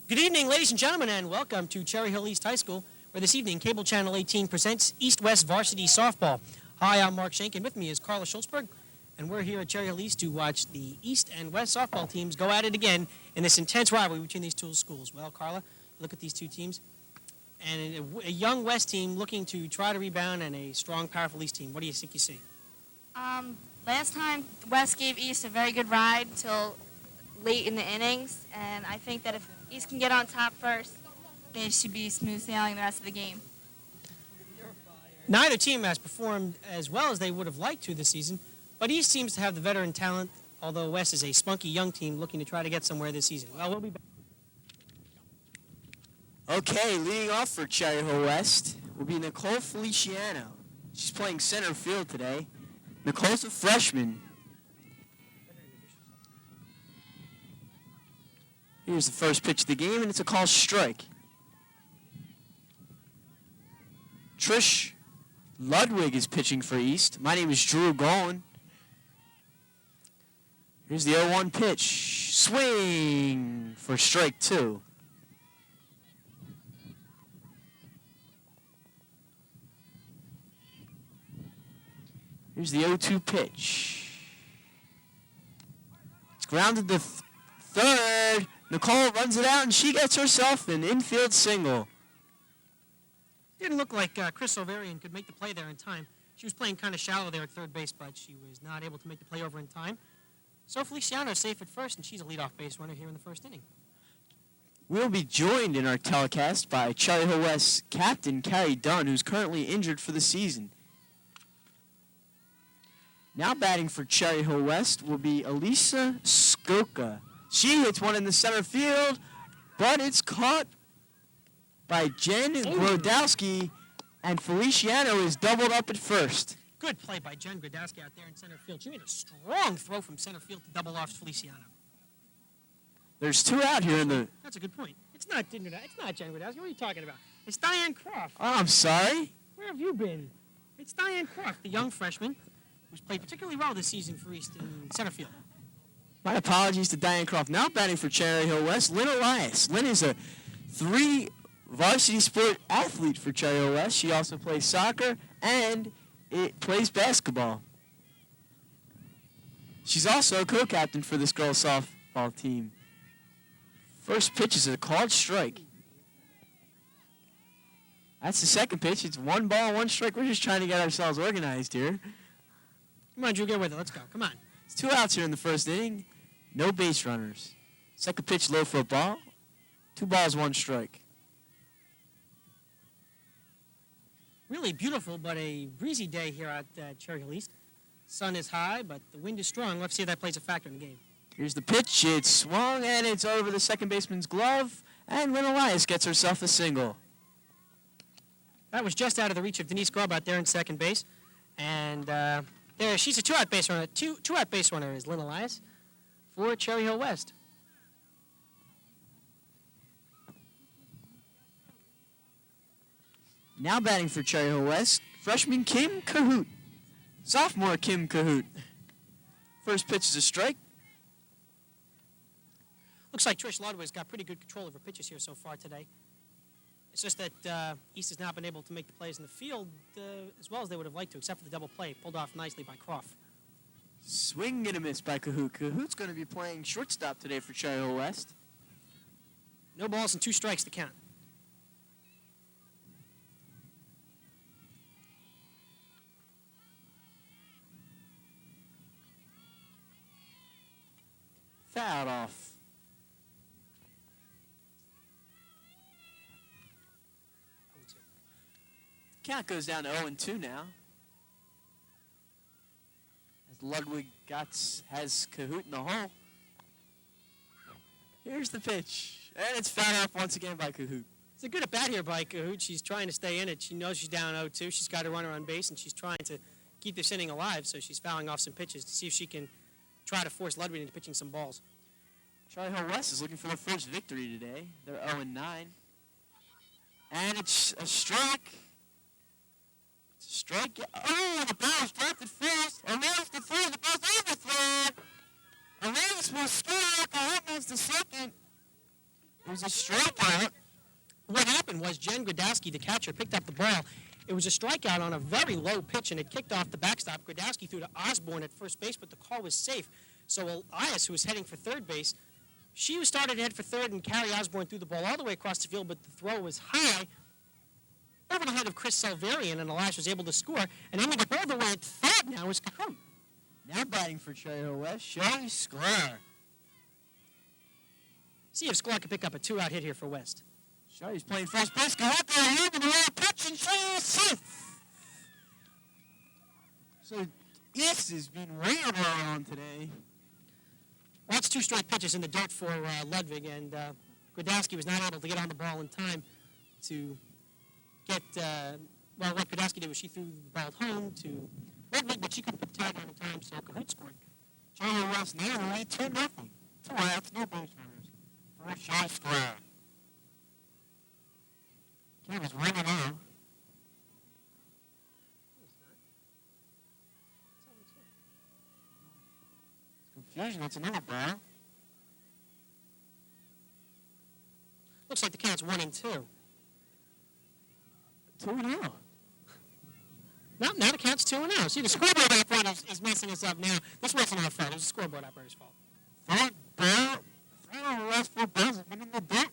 Good evening, ladies and gentlemen, and welcome to Cherry Hill East High School, where this evening Cable Channel 18 presents East-West Varsity Softball. Hi, I'm Mark Schenk, and with me is Carla Schultzberg, and we're here at Cherry Hill East to watch the East and West softball teams go at it again in this intense rivalry between these two schools. Well, Carla, look at these two teams, and a young West team looking to try to rebound, and a strong, powerful East team. What do you think you see? Last time, West gave East a very good ride till late in the innings, and I think that if East can get on top first, they should be smooth sailing the rest of the game. Neither team has performed as well as they would have liked to this season, but East seems to have the veteran talent, although West is a spunky young team looking to try to get somewhere this season. Well, we'll be back. Okay, leading off for Cherry Hill West will be Nicole Feliciano. She's playing center field today. Nicole's a freshman. Here's the first pitch of the game, and it's a called strike. Trish Ludwig is pitching for East. My name is Drew Golan. Here's the 0-1 pitch. Swing for strike two. Here's the 0-2 pitch. It's grounded to third. Nicole runs it out, and she gets herself an infield single. Didn't look like Chris Ovarian could make the play there in time. She was playing kind of shallow there at third base, but she was not able to make the play over in time. So Feliciano is safe at first, and she's a leadoff base runner here in the first inning. We'll be joined in our telecast by Cherry Hill West captain Carrie Dunn, who's currently injured for the season. Now batting for Cherry Hill West will be Elisa Skoka. She hits one in the center field, but it's caught by Jen Grodowski, and Feliciano is doubled up at first. Good play by Jen Grodowski out there in center field. She made a strong throw from center field to double off Feliciano. There's two out here in the... That's a good point. It's not Jen Grodowski. What are you talking about? It's Diane Croft. Oh, I'm sorry. Where have you been? It's Diane Croft, the young freshman, who's played particularly well this season for East in center field. My apologies to Diane Croft. Now batting for Cherry Hill West, Lynn Elias. Lynn is a varsity sport athlete for Cherry Hill West. She also plays soccer and plays basketball. She's also a co-captain for this girls softball team. First pitch is a called strike. That's the second pitch. It's 1-1 strike. We're just trying to get ourselves organized here. Come on, Drew, get with it. Let's go. Come on. It's 2 outs here in the first inning. No base runners. Second pitch, low football. 2 balls, 1 strike. Really beautiful, but a breezy day here at Cherry Hill East. Sun is high, but the wind is strong. Let's see if that plays a factor in the game. Here's the pitch. It's swung, and it's over the second baseman's glove. And Lynn Elias gets herself a single. That was just out of the reach of Denise Grubb out there in second base. And there, she's a two-out base runner. Two-out base runner is Lynn Elias for Cherry Hill West. Now batting for Cherry Hill West, freshman Kim Cahoot. Sophomore Kim Cahoot. First pitch is a strike. Looks like Trish Ludwig's got pretty good control of her pitches here so far today. It's just that East has not been able to make the plays in the field as well as they would have liked to, except for the double play pulled off nicely by Croft. Swing and a miss by Cahoot. Cahoot's going to be playing shortstop today for Cherry Hill West. No balls and 2 strikes to count. Fouled off. Count goes down to 0-2 now. As Ludwig has Cahoot in the hole. Here's the pitch. And it's fouled off once again by Cahoot. It's a good at bat here by Cahoot. She's trying to stay in it. She knows she's down 0-2. She's got a runner on base, and she's trying to keep this inning alive, so she's fouling off some pitches to see if she can try to force Ludwig into pitching some balls. Cherry Hill West is looking for their first victory today. They're 0-9. And it's a strike. Strike. Oh, the ball is dropped at first. Elias to third. The ball's over third. Elias will score. Cahoot moves to second. It was a strikeout. What happened was Jen Grodowski, the catcher, picked up the ball. It was a strikeout on a very low pitch, and it kicked off the backstop. Grodowski threw to Osborne at first base, but the call was safe. So Elias, who was heading for third base, she was started to head for third, and Carrie Osborne threw the ball all the way across the field, but the throw was high over the head of Chris Salvarian, and Elias was able to score. And aiming up all the way at third now is Cahoon. Now batting for Cherry Hill West, Shelly Sklar. See if Sklar can pick up a two-out hit here for West. Shelly's playing first base. Go out there, leaving the right pitch, and she is safe. So East has been way early on today. Well, that's two straight pitches in the dirt for Ludwig, and Grodowski was not able to get on the ball in time to get, well, what Grodowski did was she threw the ball home to Ludwig, but she couldn't put the tag on in time, so Cahoon scored. Cherry Hill West now in the lead 2-0. 2 outs, no base runners. For Shelly Sklar. Kid was running out. Confusion, that's another ball. Looks like the count's 1-2. 2-0. No, now the count's 2-0. See, the scoreboard operator is messing us up now. This wasn't our fault. It was the scoreboard operator's fault. Third ball. 3 of the last 4 balls have been in the dirt.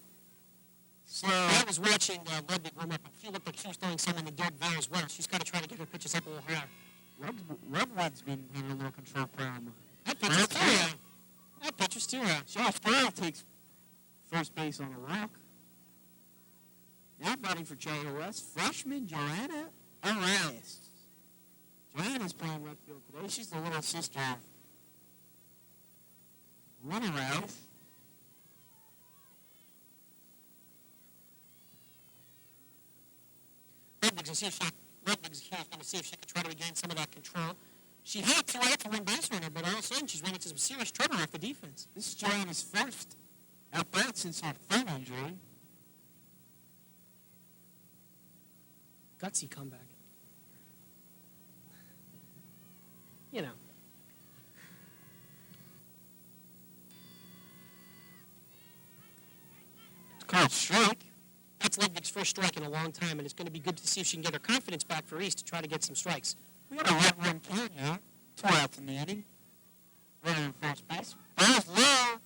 So I was watching Ludwig warm up, and she looked like she was throwing some in the dirt there as well. She's got to try to get her pitches up a little higher. Redwood's been having a little control problem. That pitch was too high. That pitch was too high. Shelly Sklar takes first base on a walk. Now batting for Cherry Hill West, freshman Joanna Arias. Joanna's playing left field today. She's the little sister of Ron Arias. Ludwig's here going to see if she can try to regain some of that control. She had 2 outs for one base runner, but all of a sudden she's run into some serious trouble off the defense. This is Joanna's first at-bat since her thumb injury. Gutsy comeback. You know. It's called strike. That's Ludwig's first strike in a long time, and it's going to be good to see if she can get her confidence back for East to try to get some strikes. We got a 1-1 count here. 2 outs in the inning. Runner in first base. Ball's low.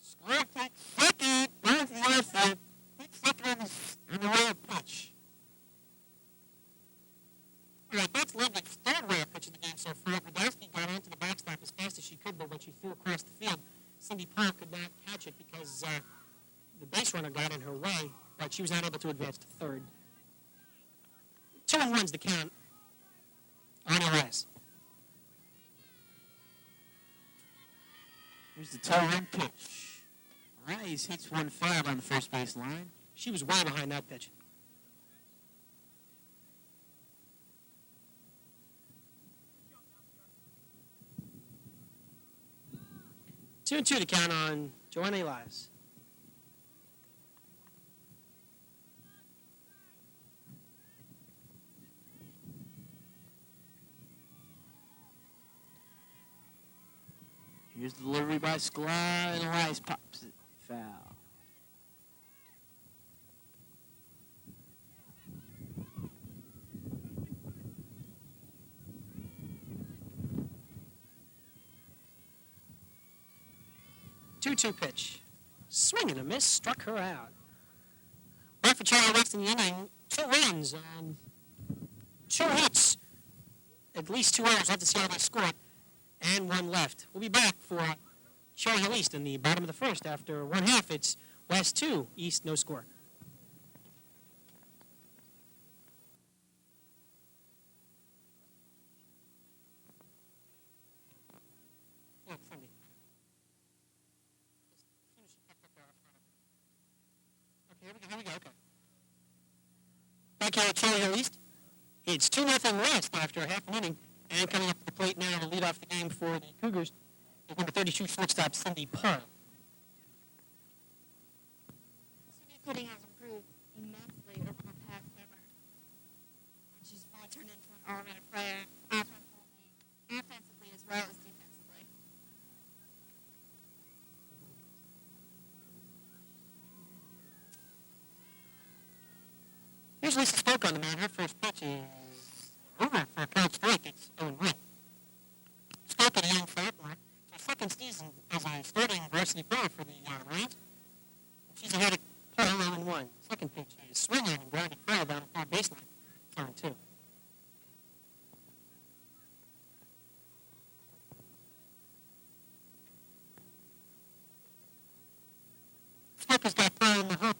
Sklar takes second. Ball's left field. Takes second on the way of pitch. All right, that's Ludwig's third way of pitch of the game so far. Grodowski got onto the backstop as fast as she could, but when she threw across the field, Cindy Park could not catch it because the base runner got in her way, but she was not able to advance to third. 2-1's the count on Elias. Here's the 2-1 pitch. Rice hits 1-5 on the first base line. She was way behind that pitch. 2-2 to count on Joanna Elias. Here's the delivery by Sklar, and Elias pops it. Foul. Two pitch. Swing and a miss. Struck her out. Right for Cherry West in the inning. 2 runs on 2 hits. At least 2 errors. We'll have to see how they score. And 1 left. We'll be back for Cherry Hill East in the bottom of the first. After 1/2, it's West 2, East no score. Yeah, Cindy. Okay, here we go, okay. Back here at Cherry Hill East. It's 2-0 West after half an inning. And coming up to the plate now to lead off the game for the Cougars is number 32 shortstop Cindy Parr. Cindy's hitting has improved immensely over the past summer. And she's really turned into an all-around player offensively as well as defensively. Here's Lisa Spoke on the man. Her first pitch is over for a called strike. It's 0-1. Spoke at a young sophomore. It's her second season as a starting varsity player for the Lions. And she's ahead of Paul 0-1. Second pitch is swinging and grounded foul down the far baseline. It's 0-2. Spoke has got throw in the hook.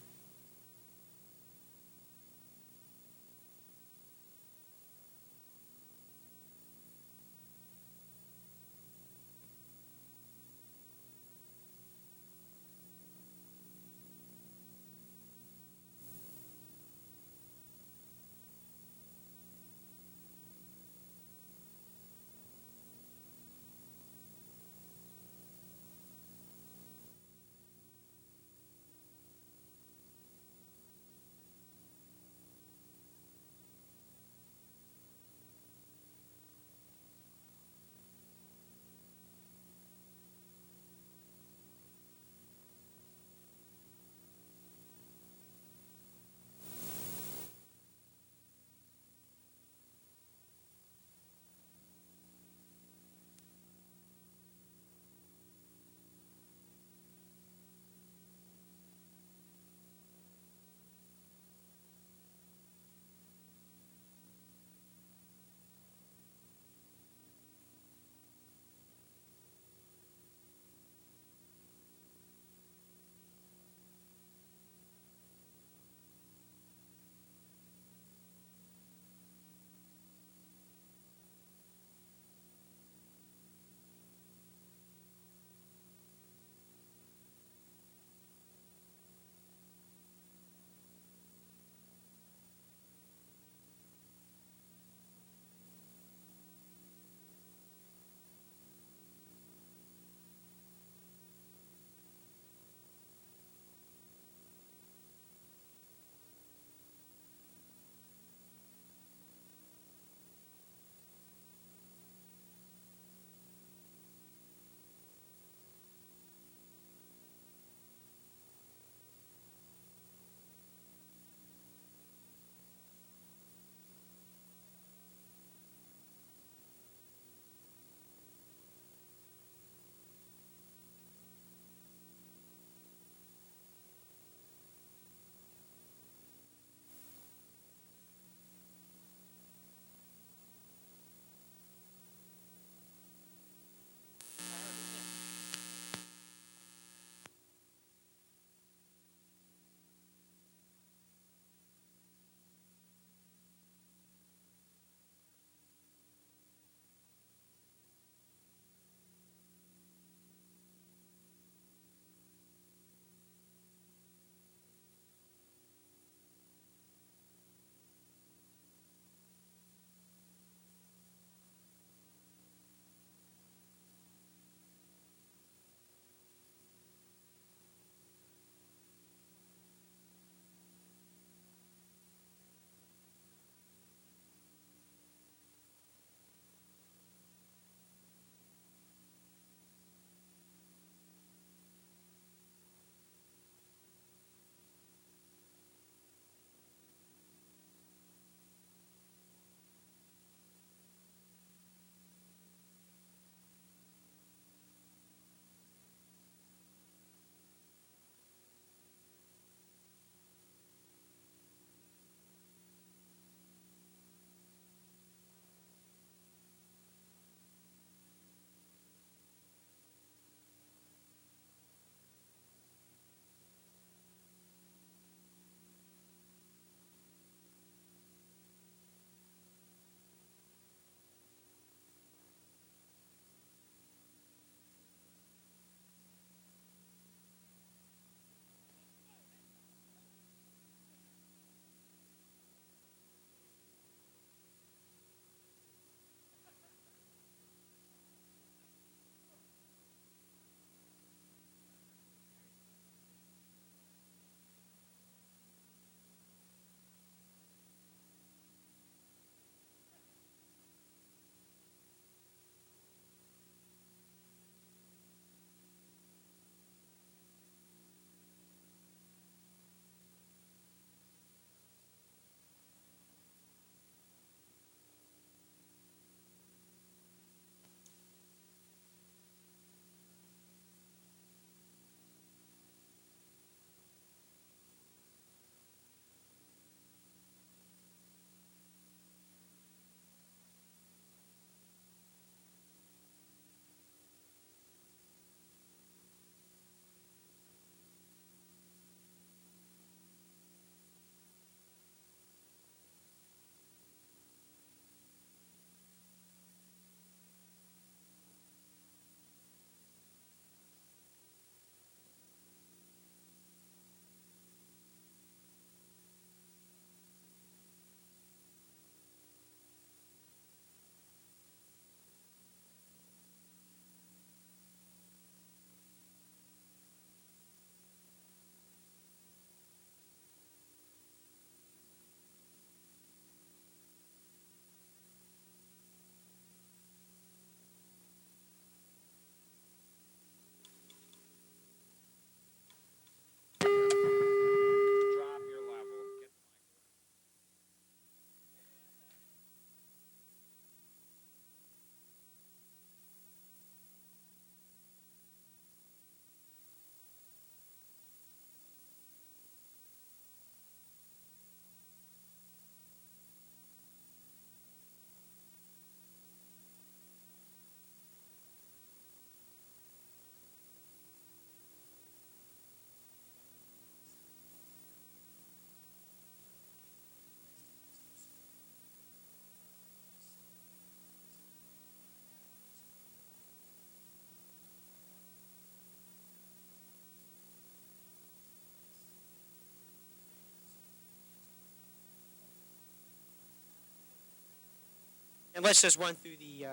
And let's just run through the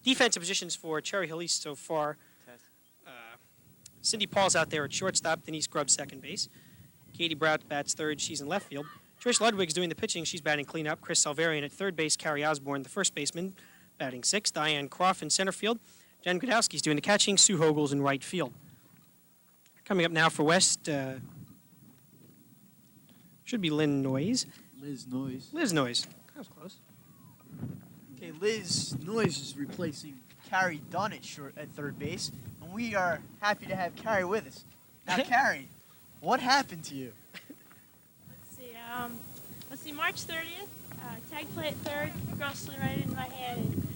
defensive positions for Cherry Hill East so far. Cindy Paul's out there at shortstop. Denise Grubbs second base. Katie Brout bats third. She's in left field. Trish Ludwig's doing the pitching. She's batting cleanup. Chris Salvarian at third base. Carrie Osborne, the first baseman, batting sixth. Diane Croft in center field. Jen Grodowski's doing the catching. Sue Hogel's in right field. Coming up now for West should be Lynn Noyes. Liz Noyes. Liz Noyes. That was close. Okay, Liz Noyes is replacing Carrie Dunn at third base, and we are happy to have Carrie with us. Now, Carrie, what happened to you? Let's see, March 30th, tag play at third, girl slid right into my hand and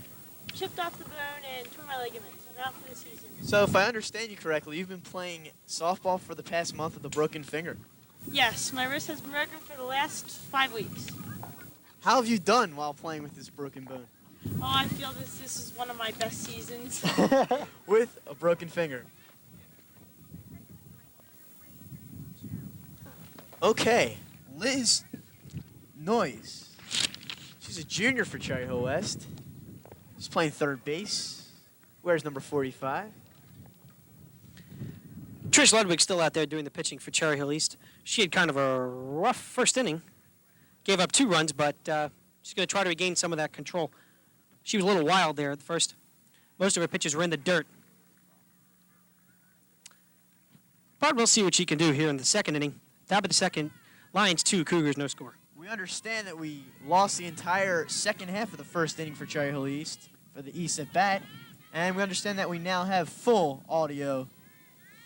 chipped off the bone and tore my ligaments. I'm out for the season. So, if I understand you correctly, you've been playing softball for the past month with a broken finger. Yes, my wrist has been broken for the last 5 weeks. How have you done while playing with this broken bone? Oh, I feel this is one of my best seasons. With a broken finger. Okay, Liz Noyes. She's a junior for Cherry Hill West. She's playing third base. Wears number 45. Trish Ludwig's still out there doing the pitching for Cherry Hill East. She had kind of a rough first inning. Gave up 2 runs, but she's going to try to regain some of that control. She was a little wild there at first. Most of her pitches were in the dirt. But we'll see what she can do here in the second inning. Top of the second, Lions 2, Cougars no score. We understand that we lost the entire second half of the first inning for Cherry Hill East, for the East at bat, and we understand that we now have full audio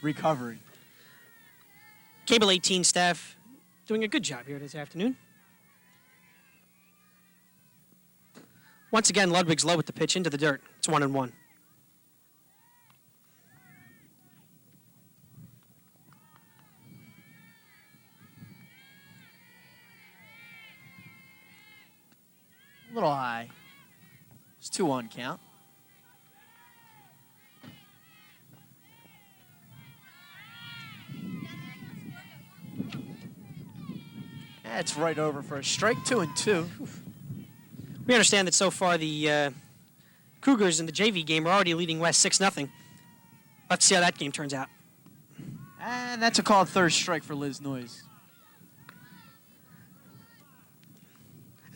recovery. Cable 18 staff doing a good job here this afternoon. Once again, Ludwig's low with the pitch into the dirt. It's 1-1. A little high. It's 2-1 count. That's right over for a strike. 2-2. We understand that so far the Cougars in the JV game are already leading West 6-0. Let's see how that game turns out. And that's a called third strike for Liz Noyes.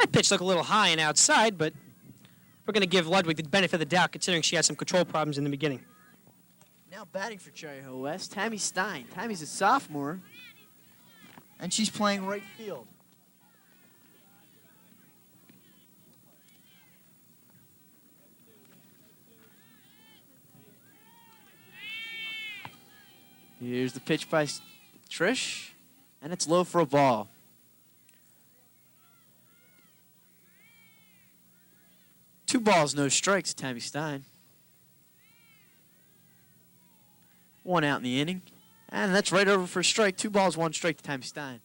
That pitch looked a little high and outside, but we're going to give Ludwig the benefit of the doubt considering she had some control problems in the beginning. Now batting for Cherry Hill West, Tammy Stein. Tammy's a sophomore, and she's playing right field. Here's the pitch by Trish, and it's low for a ball. Two balls, no strikes, Tammy Stein. 1 out in the inning, and that's right over for a strike. 2 balls, 1 strike to Tammy Stein.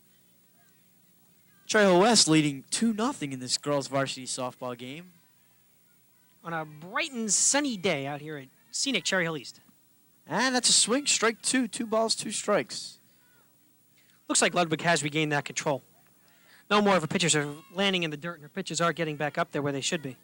Cherry Hill West leading 2-0 in this girls varsity softball game. On a bright and sunny day out here at scenic Cherry Hill East. And that's a swing, strike 2. 2 balls, 2 strikes. Looks like Ludwig has regained that control. No more of her pitches are landing in the dirt, and her pitches are getting back up there where they should be.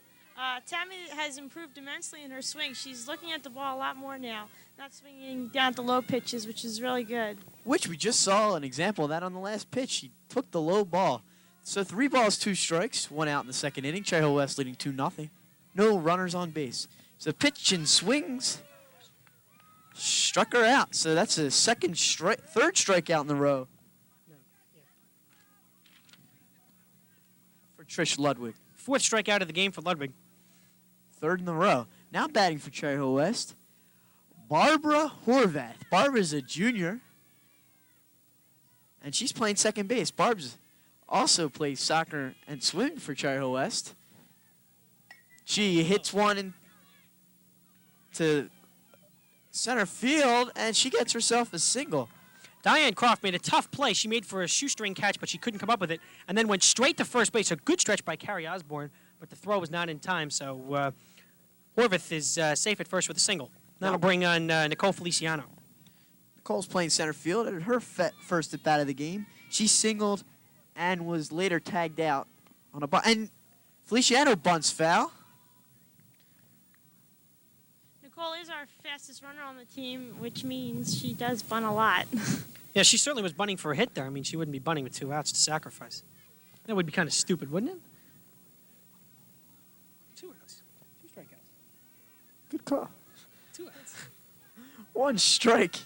Tammy has improved immensely in her swing. She's looking at the ball a lot more now, not swinging down at the low pitches, which is really good. Which we just saw an example of that on the last pitch. She took the low ball. So 3 balls, 2 strikes, 1 out in the second inning. Cherry Hill West leading 2-0. No runners on base. So pitch and swings. Struck her out. So that's a third strikeout in the row for Trish Ludwig. 4th strikeout of the game for Ludwig. 3rd in the row. Now batting for Cherry Hill West, Barbara Horvath. Barbara's a junior, and she's playing second base. Barb's also plays soccer and swimming for Cherry Hill West. She hits one into center field, and she gets herself a single. Diane Croft made a tough play. She made for a shoestring catch, but she couldn't come up with it, and then went straight to first base. A good stretch by Carrie Osborne, but the throw was not in time, so Horvath is safe at first with a single. That'll bring on Nicole Feliciano. Nicole's playing center field. At her first at bat of the game, she singled and was later tagged out on a bunt. And Feliciano bunts foul. our fastest runner on the team, which means she does bunt a lot. Yeah, she certainly was bunting for a hit there. I mean, she wouldn't be bunting with 2 outs to sacrifice. That would be kind of stupid, wouldn't it? 2 outs. 2 strikeouts. Good call. 2 outs. 1 strike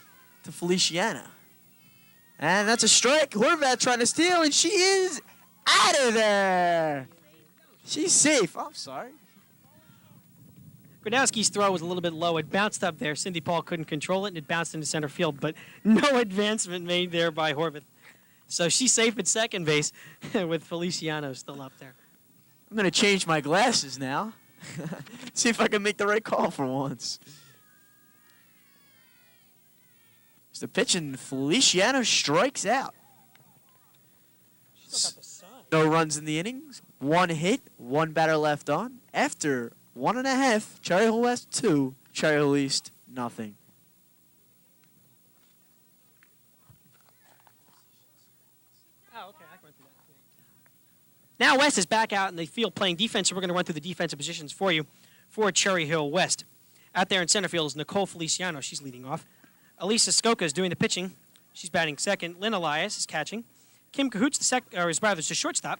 to Feliciano. And that's a strike. Horvath trying to steal, and she is out of there. She's safe. I'm sorry. Grodowski's throw was a little bit low. It bounced up there. Cindy Paul couldn't control it, and it bounced into center field, but no advancement made there by Horvath. So she's safe at second base with Feliciano still up there. I'm going to change my glasses now. See if I can make the right call for once. It's the pitch, and Feliciano strikes out. No runs in the innings. 1 hit, 1 batter left on. After 1.5, Cherry Hill West 2, Cherry Hill East nothing. Oh, okay. I can run through that. Now West is back out in the field playing defense, so we're going to run through the defensive positions for you for Cherry Hill West. Out there in center field is Nicole Feliciano. She's leading off. Elisa Skoka is doing the pitching. She's batting second. Lynn Elias is catching. Kim Cahoots, the shortstop.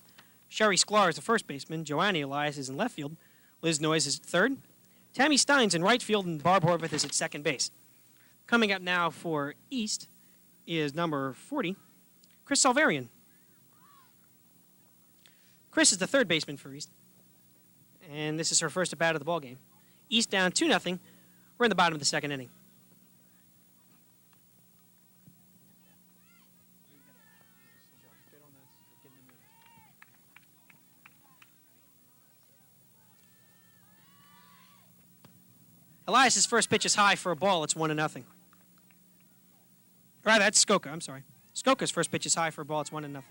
Sherry Sklar is the first baseman. Joanne Elias is in left field. Liz Noyes is at third. Tammy Stein's in right field, and Barb Horvath is at second base. Coming up now for East is number 40, Chris Salvarian. Chris is the third baseman for East, and this is her first at-bat of the ballgame. East down 2-0. We're in the bottom of the second inning. Elias's first pitch is high for a ball. It's 1-0. Right, that's Skoka. I'm sorry. Skoka's first pitch is high for a ball. It's 1-0.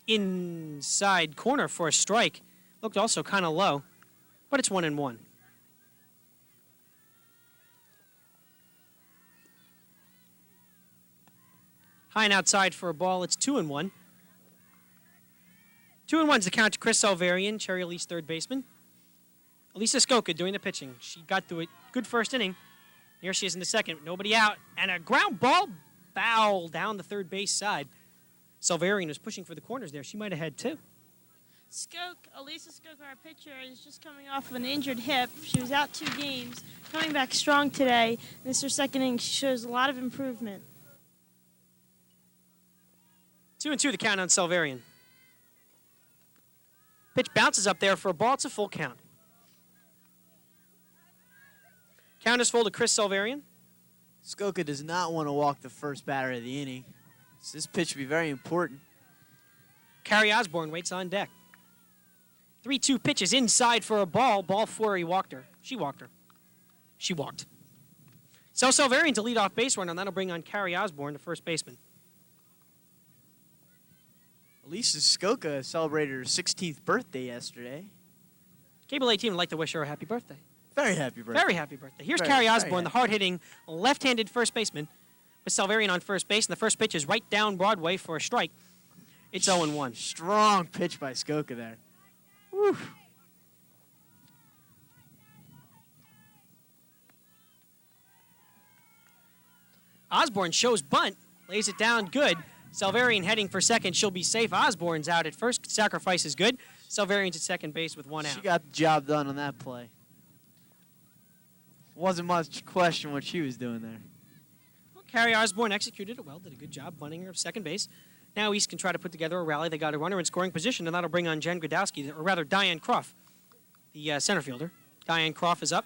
Inside corner for a strike. Looked also kind of low, but it's 1-1. High and outside for a ball. It's 2-1. 2-1's the count to Chris Salvarian, Cherry Hill East third baseman. Elisa Skoka doing the pitching. She got through it. Good first inning. Here she is in the second. Nobody out. And a ground ball foul down the third base side. Salvarian was pushing for the corners there. She might have had 2. Elisa Skoka, our pitcher, is just coming off of an injured hip. She was out 2 games, coming back strong today. This is her second inning. She shows a lot of improvement. 2-2 the count on Salvarian. Pitch bounces up there for a ball. It's a full count. Count is full to Chris Salvarian. Skoka does not want to walk the first batter of the inning. So this pitch will be very important. Carrie Osborne waits on deck. 3-2 pitches inside for a ball. Ball 4, he walked her. She walked her. She walked. So Salvarian's a leadoff base runner, and that'll bring on Carrie Osborne, the first baseman. Elisa Skoka celebrated her 16th birthday yesterday. Cable 18 would like to wish her a happy birthday. Very happy birthday. Very happy birthday. Here's Very, Carrie very Osborne, the happy. hard-hitting, left-handed first baseman, with Salvarian on first base, and the first pitch is right down Broadway for a strike. It's 0-1. Strong pitch by Skoka there. Woo. Osborne shows bunt, lays it down good. Salvarian heading for second. She'll be safe. Osborne's out at first. Sacrifice is good. Salvarian's at second base with 1 out. She got the job done on that play. Wasn't much question what she was doing there. Well, Carrie Osborne executed it well, did a good job bunting her second base. Now East can try to put together a rally. They got a runner in scoring position, and that'll bring on Jen Grodowski, or rather Diane Croft, the center fielder. Diane Croft is up.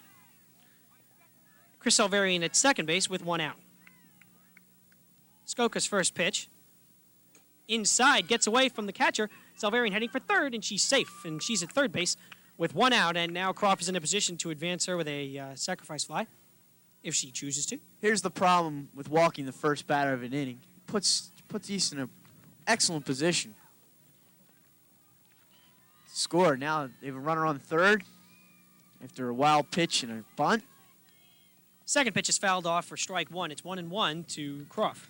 Chris Salvarian at second base with 1 out. Skoka's first pitch. Inside, gets away from the catcher. Salvarian heading for third, and she's safe, and she's at third base with 1 out, and now Croft is in a position to advance her with a sacrifice fly, if she chooses to. Here's the problem with walking the first batter of an inning. Puts East in an excellent position. Score. Now they have a runner on third after a wild pitch and a bunt. Second pitch is fouled off for strike 1. It's 1-1 to Croft.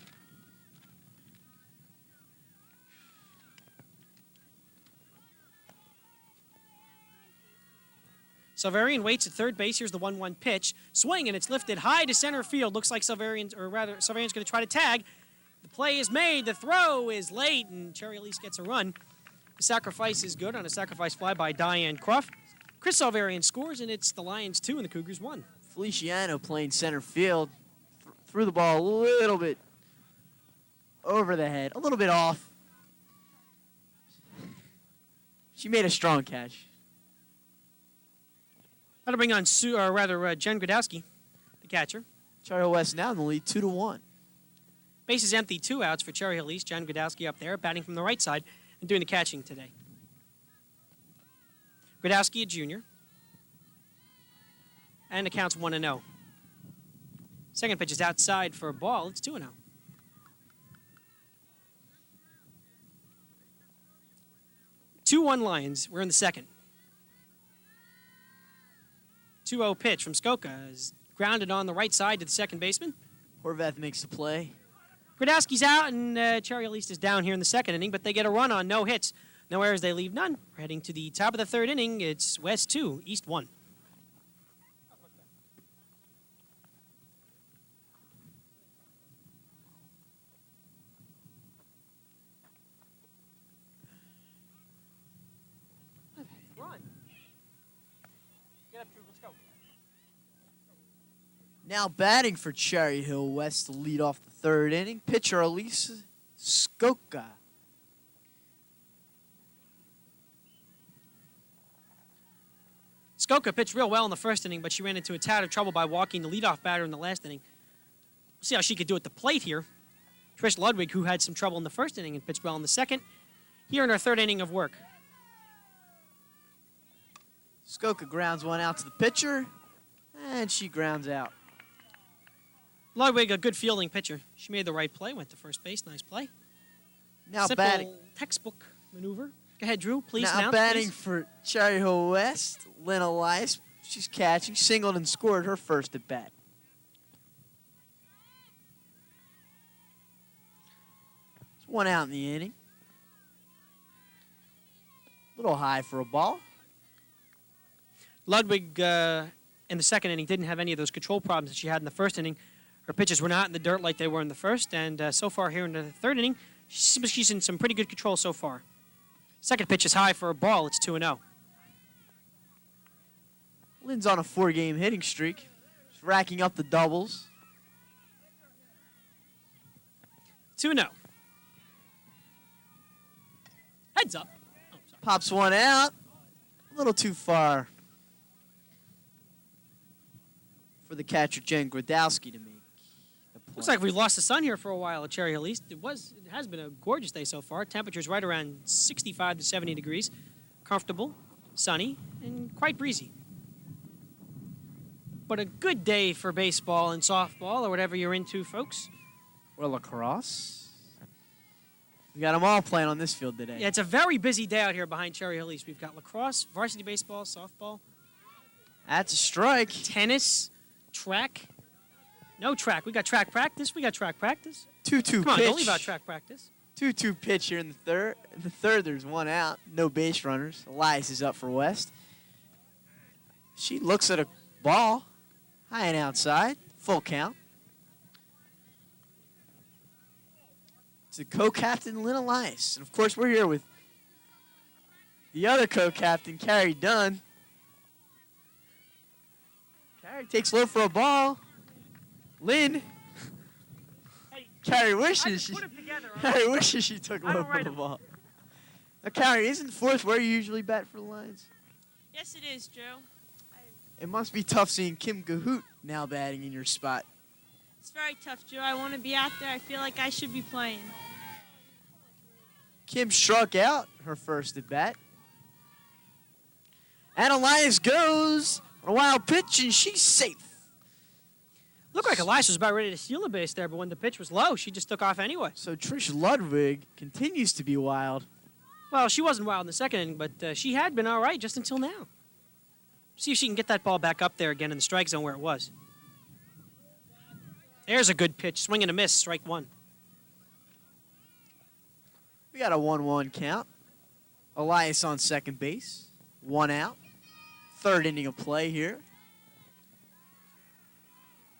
Silverian waits at third base. Here's the 1-1 pitch. Swing, and it's lifted high to center field. Looks like Silverian's going to try to tag. The play is made. The throw is late, and Cherry Elise gets a run. The sacrifice is good on a sacrifice fly by Diane Croft. Chris Silverian scores, and it's the Lions 2 and the Cougars 1. Feliciano playing center field. Threw the ball a little bit over the head, a little bit off. She made a strong catch. That'll bring on Jen Gradowski, the catcher. Cherry Hill West now in the lead 2-1. Base is empty, 2 outs for Cherry Hill East. Jen Gradowski up there, batting from the right side and doing the catching today. Gradowski, a junior. And the count's 1-0. Second pitch is outside for a ball. It's 2-0. Two-1 Lions. We're in the second. 2-0 pitch from Skoka is grounded on the right side to the second baseman. Horvath makes the play. Gradowski's out, and Cherry Hill East is down here in the second inning, but they get a run on no hits. No errors, they leave none. We're heading to the top of the third inning. It's West 2, East 1. Run. Get up, Drew. Let's go. Now batting for Cherry Hill West to lead off the third inning. Pitcher Elisa Skoka. Skoka pitched real well in the first inning, but she ran into a tad of trouble by walking the leadoff batter in the last inning. We'll see how she could do at the plate here. Trish Ludwig, who had some trouble in the first inning and pitched well in the second, here in her third inning of work. Skoka grounds one out to the pitcher, and she grounds out. Ludwig, a good fielding pitcher. She made the right play, went to first base. Nice play. Now Simple batting. textbook maneuver. Go ahead, Drew. Please Now announce, batting please. for Cherry Hill West, Lynn Elias. She's catching, singled and scored her first at bat. It's one out in the inning. A little high for a ball. Ludwig, in the second inning, didn't have any of those control problems that she had in the first inning. Her pitches were not in the dirt like they were in the first, and so far here in the third inning, she's in some pretty good control so far. Second pitch is high for a ball. It's 2-0. Lynn's on a 4-game hitting streak. She's racking up the doubles. 2-0. Heads up. Oh, sorry. Pops one out. A little too far for the catcher, Jen Gradowski, to make the play. Looks like we've lost the sun here for a while at Cherry Hill East. It has been a gorgeous day so far. Temperatures right around 65 to 70 degrees. Comfortable, sunny, and quite breezy. But a good day for baseball and softball or whatever you're into, folks. Or lacrosse. We got them all playing on this field today. Yeah, it's a very busy day out here behind Cherry Hill East. We've got lacrosse, varsity baseball, softball, That's a strike. tennis, track. No track. We got track practice. 2-2 Come on, pitch. don't leave out track practice. 2-2 pitch here in the third. In the third, there's one out. No base runners. Elias is up for West. She looks at a ball. High and outside. Full count. It's the co-captain, Lynn Elias. And, of course, we're here with the other co-captain, Carrie Dunn. Carrie takes low for a ball. Lynn. Carrie wishes Carrie wishes she took low for the ball. Now, Carrie, isn't fourth where you usually bat for the Lions? Yes, it is, Joe. It must be tough seeing Kim Gahoot now batting in your spot. It's very tough, Joe. I want to be out there. I feel like I should be playing. Kim struck out her first at bat. And Elias goes on a wild pitch, and she's safe. Looked like Elias was about ready to steal the base there, but when the pitch was low, she just took off anyway. So Trish Ludwig continues to be wild. Well, she wasn't wild in the second inning, but she had been all right just until now. See if she can get that ball back up there again in the strike zone where it was. There's a good pitch. Swing and a miss. Strike one. We got a 1-1 count. Elias on second base. One out. third inning of play here.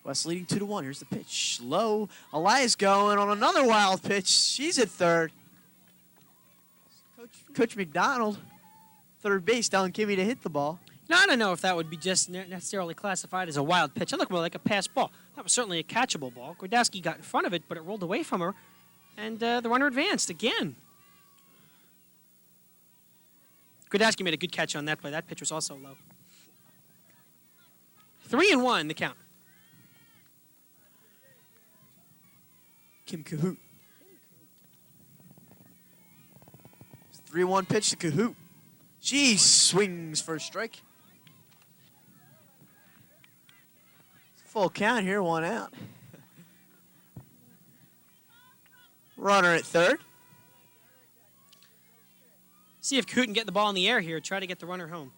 West leading 2-1. Here's the pitch. Low. Elias going on another wild pitch. She's at third. Coach McDonald, third base, telling Kimmy to hit the ball. Now, I don't know if that would be just necessarily classified as a wild pitch. It looked more like a pass ball. That was certainly a catchable ball. Grodowski got in front of it, but it rolled away from her, and the runner advanced again. Grodowski made a good catch on that play. That pitch was also low. 3-1, the count. Kim Cahoot. 3-1 pitch to Cahoot. She swings for a strike. Full count here, 1 out. Runner at third. See if Cahoot can get the ball in the air here. Try to get the runner home.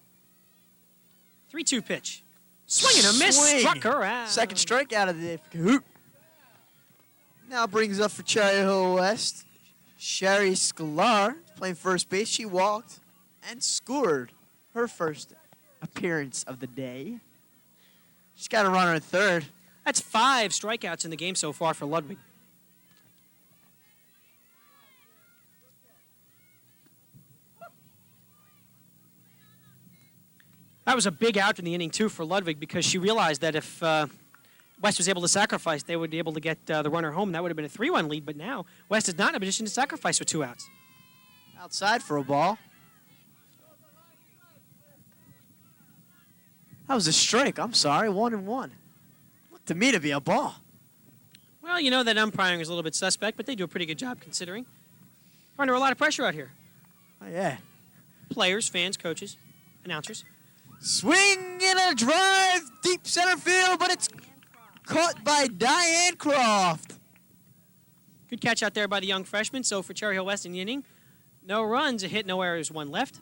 3-2 pitch. Swing and a miss. Swing. Struck her out. Second strikeout of the day for Cahoot. Now brings up for Cherry Hill West. Sherry Sklar playing first base. She walked and scored her first appearance of the day. She's got a runner at third. That's 5 strikeouts in the game so far for Ludwig. That was a big out in the inning, too, for Ludwig because she realized that if West was able to sacrifice, they would be able to get the runner home. That would have been a 3-1 lead, but now West is not in a position to sacrifice with 2 outs. Outside for a ball. That was a strike. I'm sorry. 1-1. Looked to me to be a ball. Well, you know that umpiring is a little bit suspect, but they do a pretty good job considering. We're under a lot of pressure out here. Oh, yeah. Players, fans, coaches, announcers. Swing and a drive. Deep center field, but it's caught by Diane Croft. Good catch out there by the young freshman. So for Cherry Hill West in the inning, no runs, a hit, no errors, 1 left.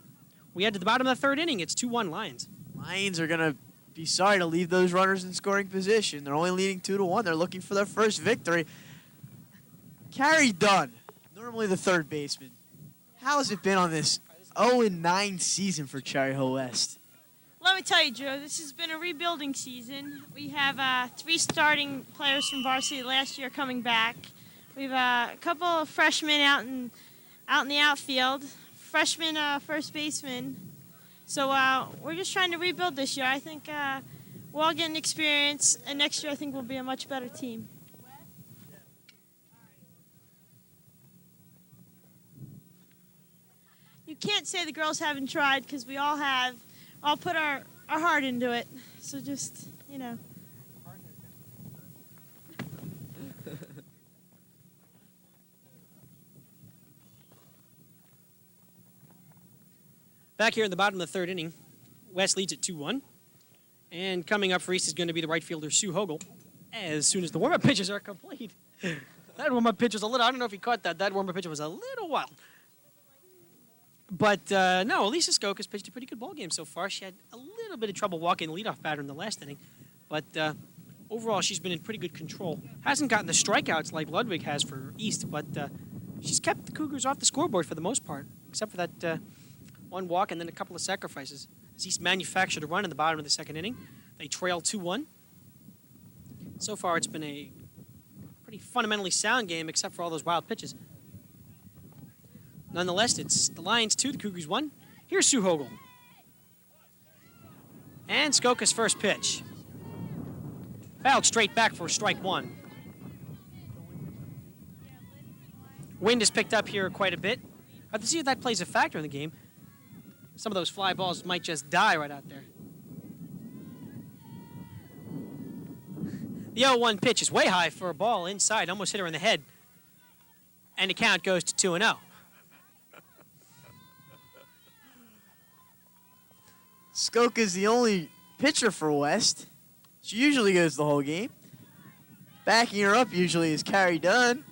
We head to the bottom of the 3rd inning. It's 2-1 Lions. Lions are going to be sorry to leave those runners in scoring position. They're only leading 2-1. They're looking for their first victory. Carrie Dunn, normally the third baseman. How has it been on this 0-9 season for Cherry Hill West? Let me tell you, Joe, this has been a rebuilding season. We have 3 starting players from varsity last year coming back. We have a couple of freshmen out in the outfield, freshman first baseman. So we're just trying to rebuild this year. I think we're all getting experience, and next year I think we'll be a much better team. You can't say the girls haven't tried because we all have. All put our heart into it. So just, you know. Back here in the bottom of the 3rd inning, West leads at 2-1. And coming up for East is going to be the right fielder, Sue Hogel, as soon as the warm-up pitches are complete. That warm-up pitch was a little, I don't know if you caught that. That warm-up pitch was a little wild. But, no, Elisa Skoke has pitched a pretty good ball game so far. She had a little bit of trouble walking the leadoff batter in the last inning. But overall, she's been in pretty good control. Hasn't gotten the strikeouts like Ludwig has for East, but she's kept the Cougars off the scoreboard for the most part, except for that 1 walk and then a couple of sacrifices. As East manufactured a run in the bottom of the 2nd inning. They trail 2-1. So far, it's been a pretty fundamentally sound game, except for all those wild pitches. Nonetheless, it's the Lions 2, the Cougars 1. Here's Sue Hogel. And Skoka's first pitch. Fouled straight back for strike 1. Wind has picked up here quite a bit. I have to see if that plays a factor in the game. Some of those fly balls might just die right out there. The 0-1 pitch is way high for a ball inside. Almost hit her in the head. And the count goes to 2-0. Skoke is the only pitcher for West. She usually goes the whole game. Backing her up usually is Carrie Dunn.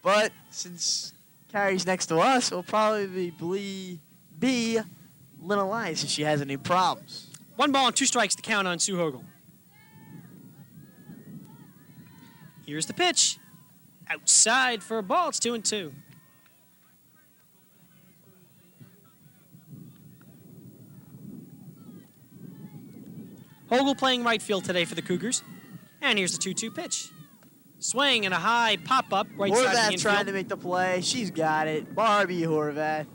But since Carrie's next to us, it'll probably be Little Ice if she has any problems. 1 ball and 2 strikes to count on Sue Hogel. Here's the pitch. Outside for a ball. It's 2-2. Hogle playing right field today for the Cougars. And here's the 2-2 pitch. Swing and a high pop-up right side of the Horvath infield. trying to make the play. She's got it. Barbie Horvath.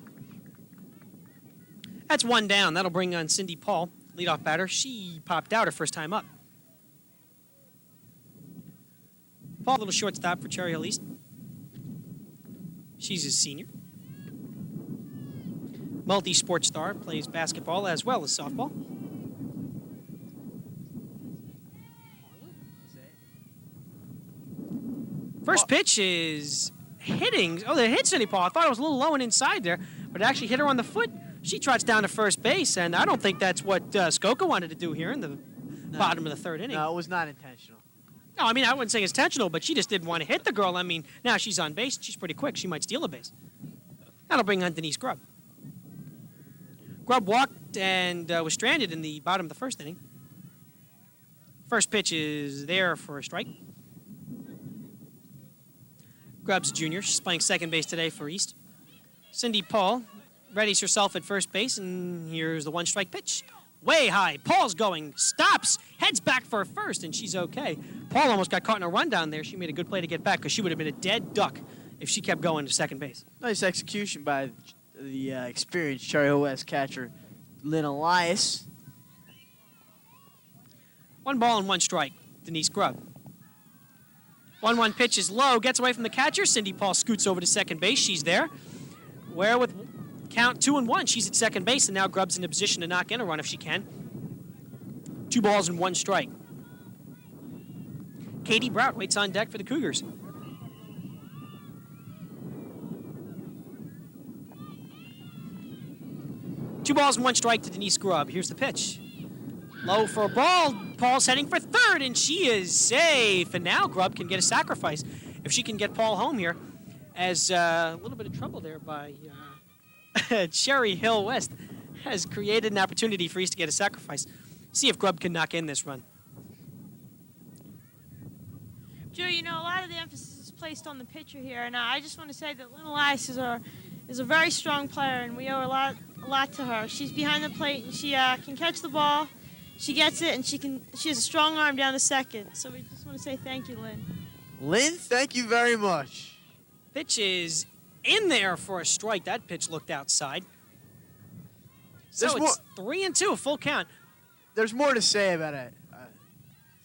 That's one down. That'll bring on Cindy Paul, leadoff batter. She popped out her first time up. Paul, a little shortstop for Cherry Hill East. She's a senior. Multi-sport star, plays basketball as well as softball. First pitch is hitting. Oh, they hit Cindy Paul. I thought it was a little low and inside there, but it actually hit her on the foot. She trots down to first base, and I don't think that's what Skoka wanted to do here in the bottom of the third inning. No, it was not intentional. No, I mean, I wouldn't say it's intentional, but she just didn't want to hit the girl. I mean, now she's on base. She's pretty quick. She might steal a base. That'll bring on Denise Grubb. Grubb walked and was stranded in the bottom of the first inning. First pitch is there for a strike. Grubb's a junior. She's playing second base today for East. Cindy Paul readies herself at first base, and here's the one-strike pitch. Way high. Paul's going. Stops. Heads back for first, and she's okay. Paul almost got caught in a run down there. She made a good play to get back because she would have been a dead duck if she kept going to second base. Nice execution by the experienced Cherry Hill West catcher, Lynn Elias. 1 ball and 1 strike. Denise Grubb. 1-1 pitch is low. Gets away from the catcher. Cindy Paul scoots over to second base. She's there. Where with count 2-1, she's at second base, and now Grubb's in a position to knock in a run if she can. 2 balls and 1 strike. Katie Brout waits on deck for the Cougars. Two balls and 1 strike to Denise Grubb. Here's the pitch. Low for a ball. Paul's heading for third, and she is safe. And now Grubb can get a sacrifice if she can get Paul home here. As a little bit of trouble there by Cherry Hill West has created an opportunity for East to get a sacrifice. See if Grubb can knock in this run. Joe, you know, a lot of the emphasis is placed on the pitcher here, and I just want to say that Lynn Elias is a very strong player, and we owe a lot to her. She's behind the plate, and she can catch the ball. She gets it, and she has a strong arm down to second. So we just want to say thank you, Lynn. Lynn, thank you very much. Pitch is in there for a strike. That pitch looked outside. So it's 3-2, a full count. There's more to say about a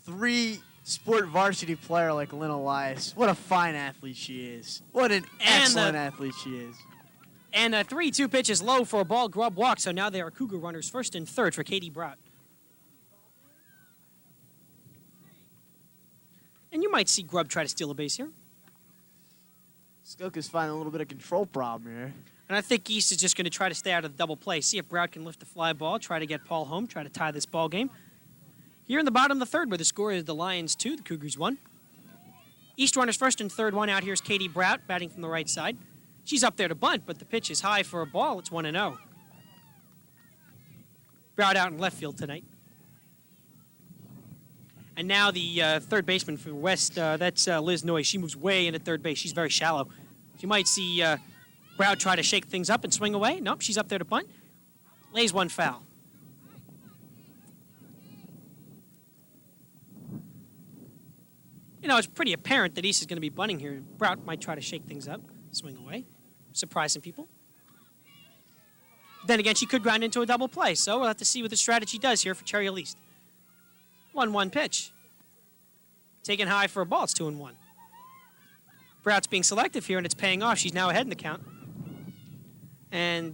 3-sport varsity player like Lynn Elias. What a fine athlete she is. What an excellent athlete she is. And a 3-2 pitch is low for a ball. Grubb walks, so now there are Cougar runners first and third for Katie Brout. And you might see Grubb try to steal a base here. Skoka's finding a little bit of control problem here. And I think East is just going to try to stay out of the double play. See if Brout can lift the fly ball, try to get Paul home, try to tie this ball game. Here in the bottom of the third, where the score is the Lions 2, the Cougars 1. East runners first and third, 1 out. Here's Katie Brout batting from the right side. She's up there to bunt, but the pitch is high for a ball. It's 1-0. Brout out in left field tonight. And now the third baseman for West, that's Liz Noy. She moves way into third base. She's very shallow. You might see Brout try to shake things up and swing away. Nope, she's up there to bunt. Lays 1 foul. You know, it's pretty apparent that East is going to be bunting here. Brout might try to shake things up, swing away, surprise some people. Then again, she could ground into a double play, so we'll have to see what the strategy does here for Cherry Hill East. 1-1 pitch. Taken high for a ball. It's 2-1. Brout's being selective here, and it's paying off. She's now ahead in the count. And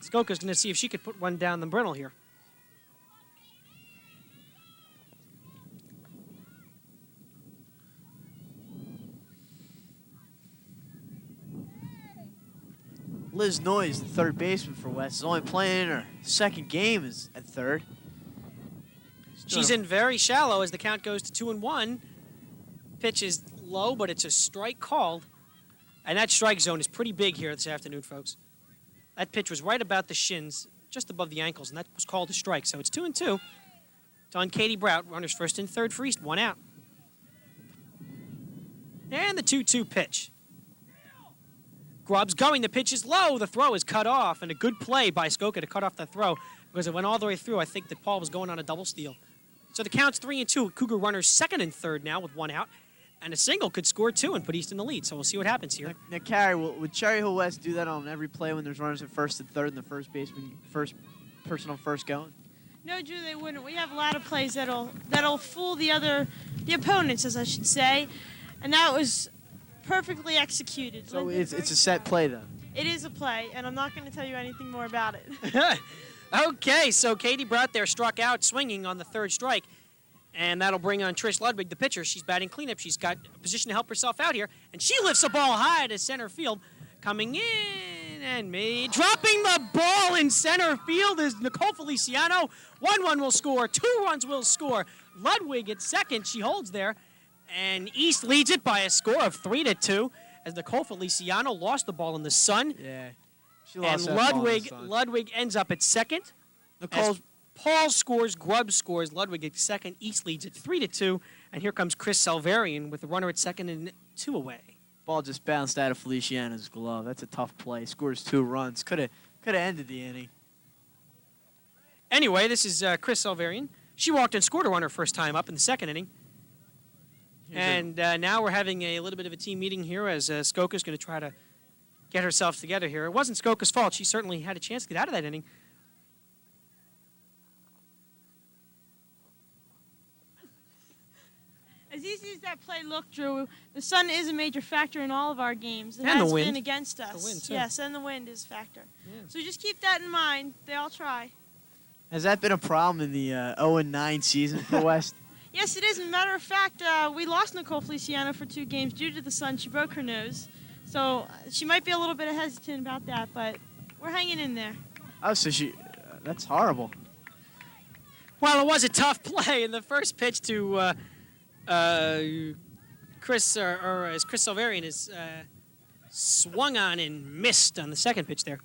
Skoka's going to see if she could put one down the Brindle here. Liz Noyes, the third baseman for West, is only playing in her second game is at third. She's in very shallow as the count goes to 2-1. Pitch is low, but it's a strike called. And that strike zone is pretty big here this afternoon, folks. That pitch was right about the shins, just above the ankles, and that was called a strike. So it's 2-2. It's on Katie Brout, runners first and third for East, 1 out. And the 2-2 pitch. Grubb's going, the pitch is low, the throw is cut off, and a good play by Skoka to cut off the throw, because it went all the way through. I think that Paul was going on a double steal. So the count's 3-2. Cougar runners second and third now with one out. And a single could score two and put East in the lead. So we'll see what happens here. Now, Carrie, would Cherry Hill West do that on every play when there's runners at first and third and the first baseman, first person on first going? No, Drew, they wouldn't. We have a lot of plays that'll fool the opponents, as I should say, and that was perfectly executed. So it's a set play, though. It is a play, and I'm not going to tell you anything more about it. Okay, so Katie Brout there struck out swinging on the third strike. And that'll bring on Trish Ludwig, the pitcher. She's batting cleanup. She's got a position to help herself out here. And she lifts the ball high to center field. Coming in and dropping the ball in center field is Nicole Feliciano. 1-1 will score. 2 runs will score. Ludwig at second. She holds there. And East leads it by a score of 3-2 as Nicole Feliciano lost the ball in the sun. Yeah. She And lost that ball in the sun. Ludwig ends up at second. Nicole's Paul scores, Grubb scores, Ludwig at second, East leads at 3-2, and here comes Chris Salvarian with the runner at second and 2 away. ball just bounced out of Feliciano's glove. That's a tough play. Scores 2 runs. Could have ended the inning. Anyway, this is Chris Salvarian. She walked and scored a run her first time up in the second inning. And now we're having a little bit of a team meeting here as Skoka's going to try to get herself together here. It wasn't Skoka's fault. She certainly had a chance to get out of that inning. As easy as that play looked, Drew, the sun is a major factor in all of our games. It And the has wind. been against us. The wind, too. Yes, and the wind is a factor. Yeah. So just keep that in mind. They all try. Has that been a problem in the 0-9 season for West? Yes, it is. As a matter of fact, we lost Nicole Feliciano for 2 games due to the sun. She broke her nose. So she might be a little bit hesitant about that, but we're hanging in there. Oh, so that's horrible. Well, it was a tough play in the first pitch to Chris, or as Chris Salvarian is swung on and missed on the second pitch there.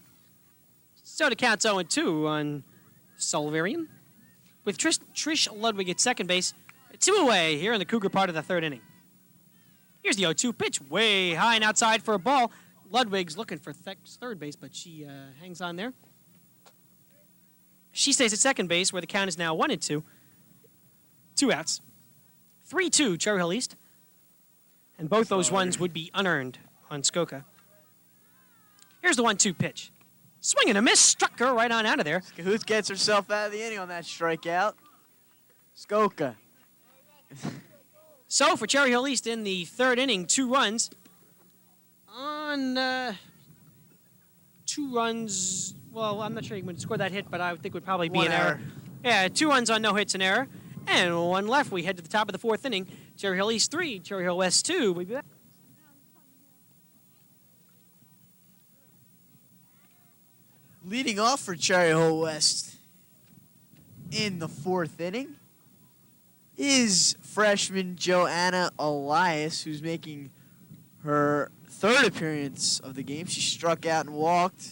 So the count's 0-2 on Salvarian. With Trish Ludwig at second base, 2 away here in the Cougar part of the third inning. Here's the 0-2 pitch, way high and outside for a ball. Ludwig's looking for third base, but she hangs on there. She stays at second base, where the count is now 1-2. 2 outs. 3-2, Cherry Hill East. And both those runs would be unearned on Skoka. Here's the 1-2 pitch. Swing and a miss, struck her right on out of there. Who gets herself out of the inning on that strikeout? Skoka. So for Cherry Hill East in the third inning, 2 runs on 2 runs. Well, I'm not sure he would score that hit, but I think it would probably be One an error. error. Yeah, 2 runs on no hits, an error. And 1 left. We head to the top of the 4th inning. Cherry Hill East 3, Cherry Hill West 2. We'll be back. Leading off for Cherry Hill West in the 4th inning is freshman Joanna Elias, who's making her 3rd appearance of the game. She struck out and walked.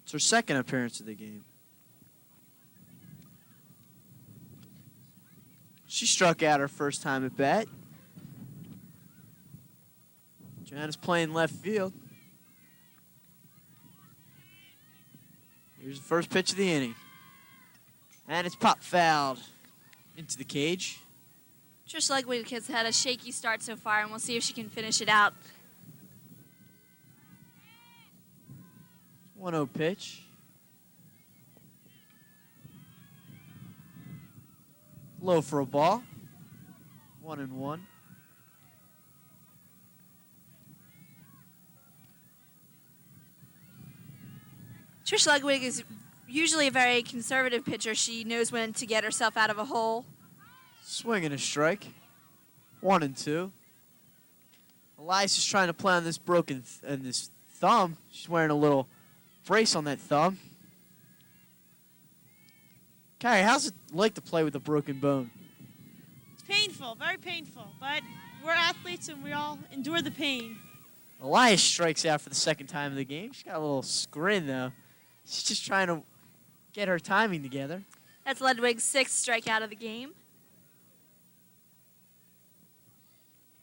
It's her 2nd appearance of the game. She struck out her first time at bat. Joanna's playing left field. Here's the first pitch of the inning. And it's pop fouled into the cage. Trish Ludwig has had a shaky start so far, and we'll see if she can finish it out. 1-0 pitch. Low for a ball. 1-1. Trish Ludwig is usually a very conservative pitcher. She knows when to get herself out of a hole. Swing and a strike. 1-2. Elias is trying to play on this broken this thumb. She's wearing a little brace on that thumb. Carrie, how's it like to play with a broken bone? It's painful, very painful, but we're athletes and we all endure the pain. Elias strikes out for the 2nd time of the game. She's got a little grin, though. She's just trying to get her timing together. That's Ludwig's 6th strikeout of the game.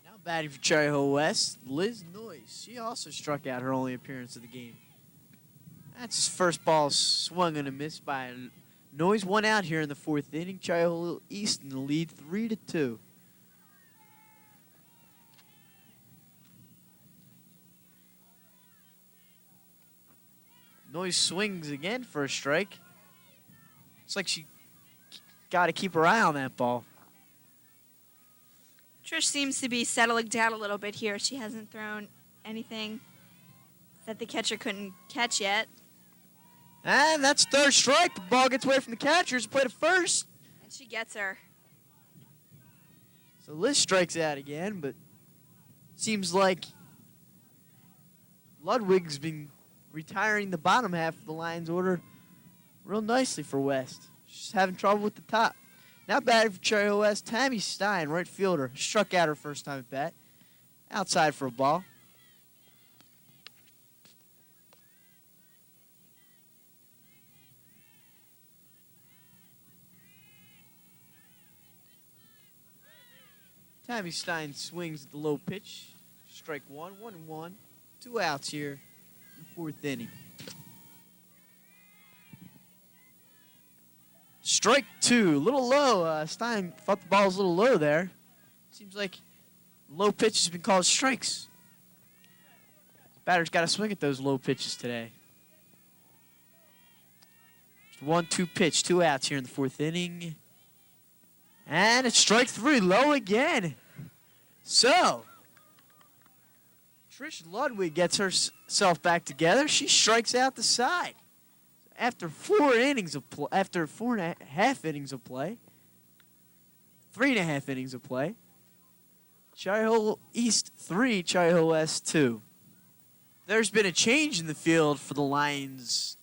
Now batting for Cherry Hill West, Liz Noyes. She also struck out her only appearance of the game. That's his first ball swung and a miss by Noise one out here in the fourth inning. Cherry Hill East in the lead 3-2. Noise swings again for a strike. It's like she got to keep her eye on that ball. Trish seems to be settling down a little bit here. She hasn't thrown anything that the catcher couldn't catch yet. And that's third strike. The ball gets away from the catchers. Play to first. And she gets her. So Liz strikes out again, but seems like Ludwig's been retiring the bottom half of the Lions order real nicely for West. She's having trouble with the top. Now batting for Cherry Hill West, Tammy Stein, right fielder, struck out her first time at bat. Outside for a ball. Tammy Stein swings at the low pitch. Strike one, 1-1. 2 outs here in the fourth inning. Strike two, a little low. Stein thought the ball was a little low there. Seems like low pitch has been called strikes. Batter's got to swing at those low pitches today. 1-2 pitch, 2 outs here in the fourth inning. And it's strike three, low again. So, Trish Ludwig gets herself back together. She strikes out the side. After 4 innings of play, after 4.5 innings of play, 3.5 innings of play, Cherry Hill East 3, Cherry Hill West 2. There's been a change in the field for the Lions.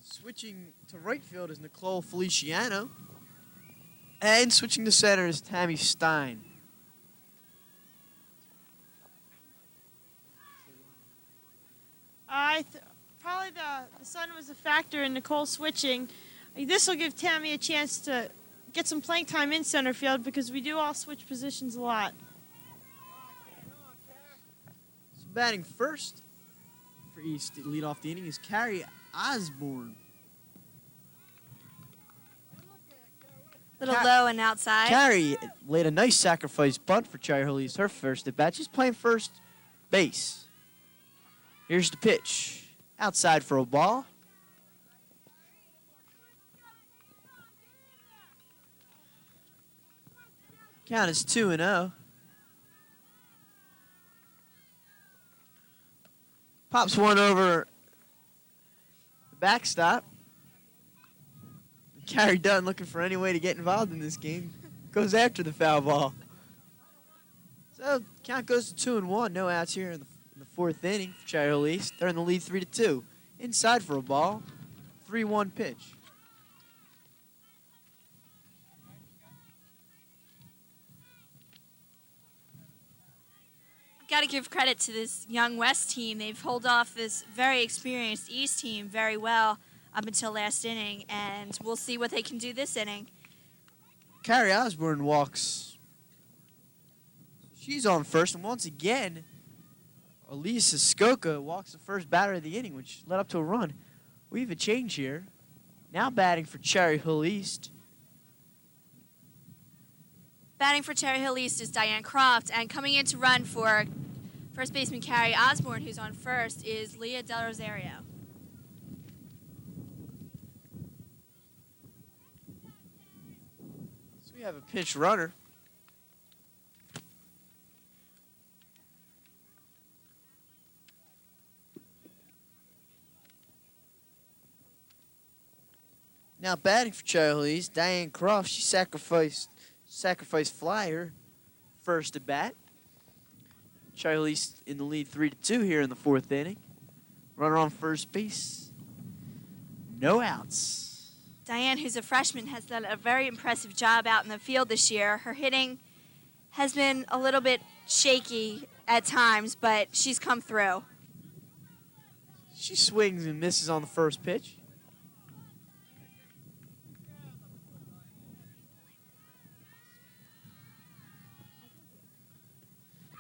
Switching to right field is Nicole Feliciano. And switching to center is Tammy Stein. Probably the sun was a factor in Nicole switching. This will give Tammy a chance to get some playing time in center field because we do all switch positions a lot. So batting first for East to lead off the inning is Carrie Osborne. Little low and outside. Carrie laid a nice sacrifice bunt for Cherry Hill East, her first at bat. She's playing first base. Here's the pitch. Outside for a ball. Count is 2-0. Pops one over the backstop. Carrie Dunn, looking for any way to get involved in this game, goes after the foul ball. So count goes to 2-1. No outs here in the fourth inning for Cherry Hill East. They're in the lead 3-2. Inside for a ball. 3-1 pitch. Got to give credit to this young West team. They've held off this very experienced East team very well up until last inning, and we'll see what they can do this inning. Carrie Osborne walks. She's on first, and once again, Elisa Skoka walks the first batter of the inning, which led up to a run. We have a change here. Now batting for Cherry Hill East. Batting for Cherry Hill East is Diane Croft, and coming in to run for first baseman Carrie Osborne, who's on first, is Leah Del Rosario. So we have a pinch runner. Now batting for Cherry Hill East, Diane Croft. She sacrificed flyer first at bat. Cherry Hill East in the lead 3-2 here in the fourth inning. Runner on first base. No outs. Diane, who's a freshman, has done a very impressive job out in the field this year. Her hitting has been a little bit shaky at times, but she's come through. She swings and misses on the first pitch.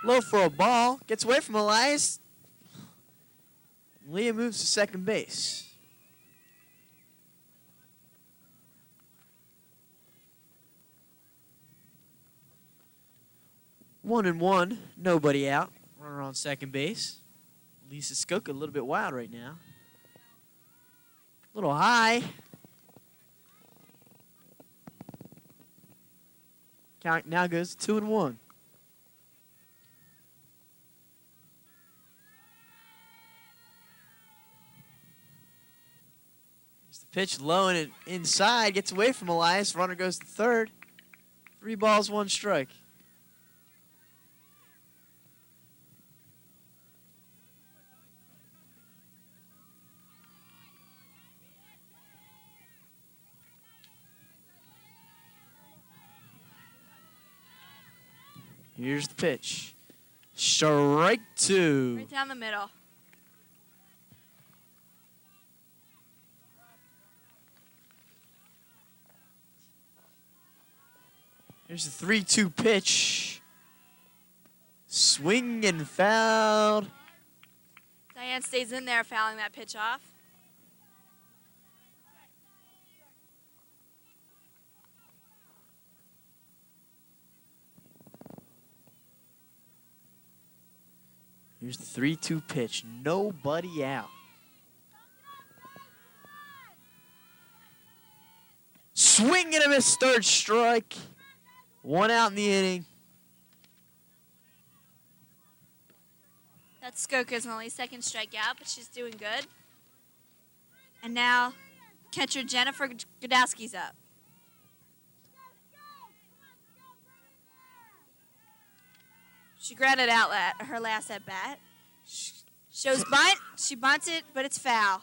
Low for a ball. Gets away from Elias. Leah moves to second base. 1-1, nobody out. Runner on second base. Lisa Skoka a little bit wild right now. A little high. Count now goes 2-1. Here's the pitch low and it inside. Gets away from Elias. Runner goes to third. 3 balls, 1 strike. Here's the pitch. Strike 2. Right down the middle. Here's the 3-2 pitch. Swing and fouled. Diane stays in there, fouling that pitch off. Here's the 3-2 pitch. Nobody out. Swing and a miss, third strike. 1 out in the inning. That's Skoka's only second strikeout, but she's doing good. And now catcher Jennifer Godowski's up. She grounded out her last at bat. Shows bunt. She bunts it, but it's foul.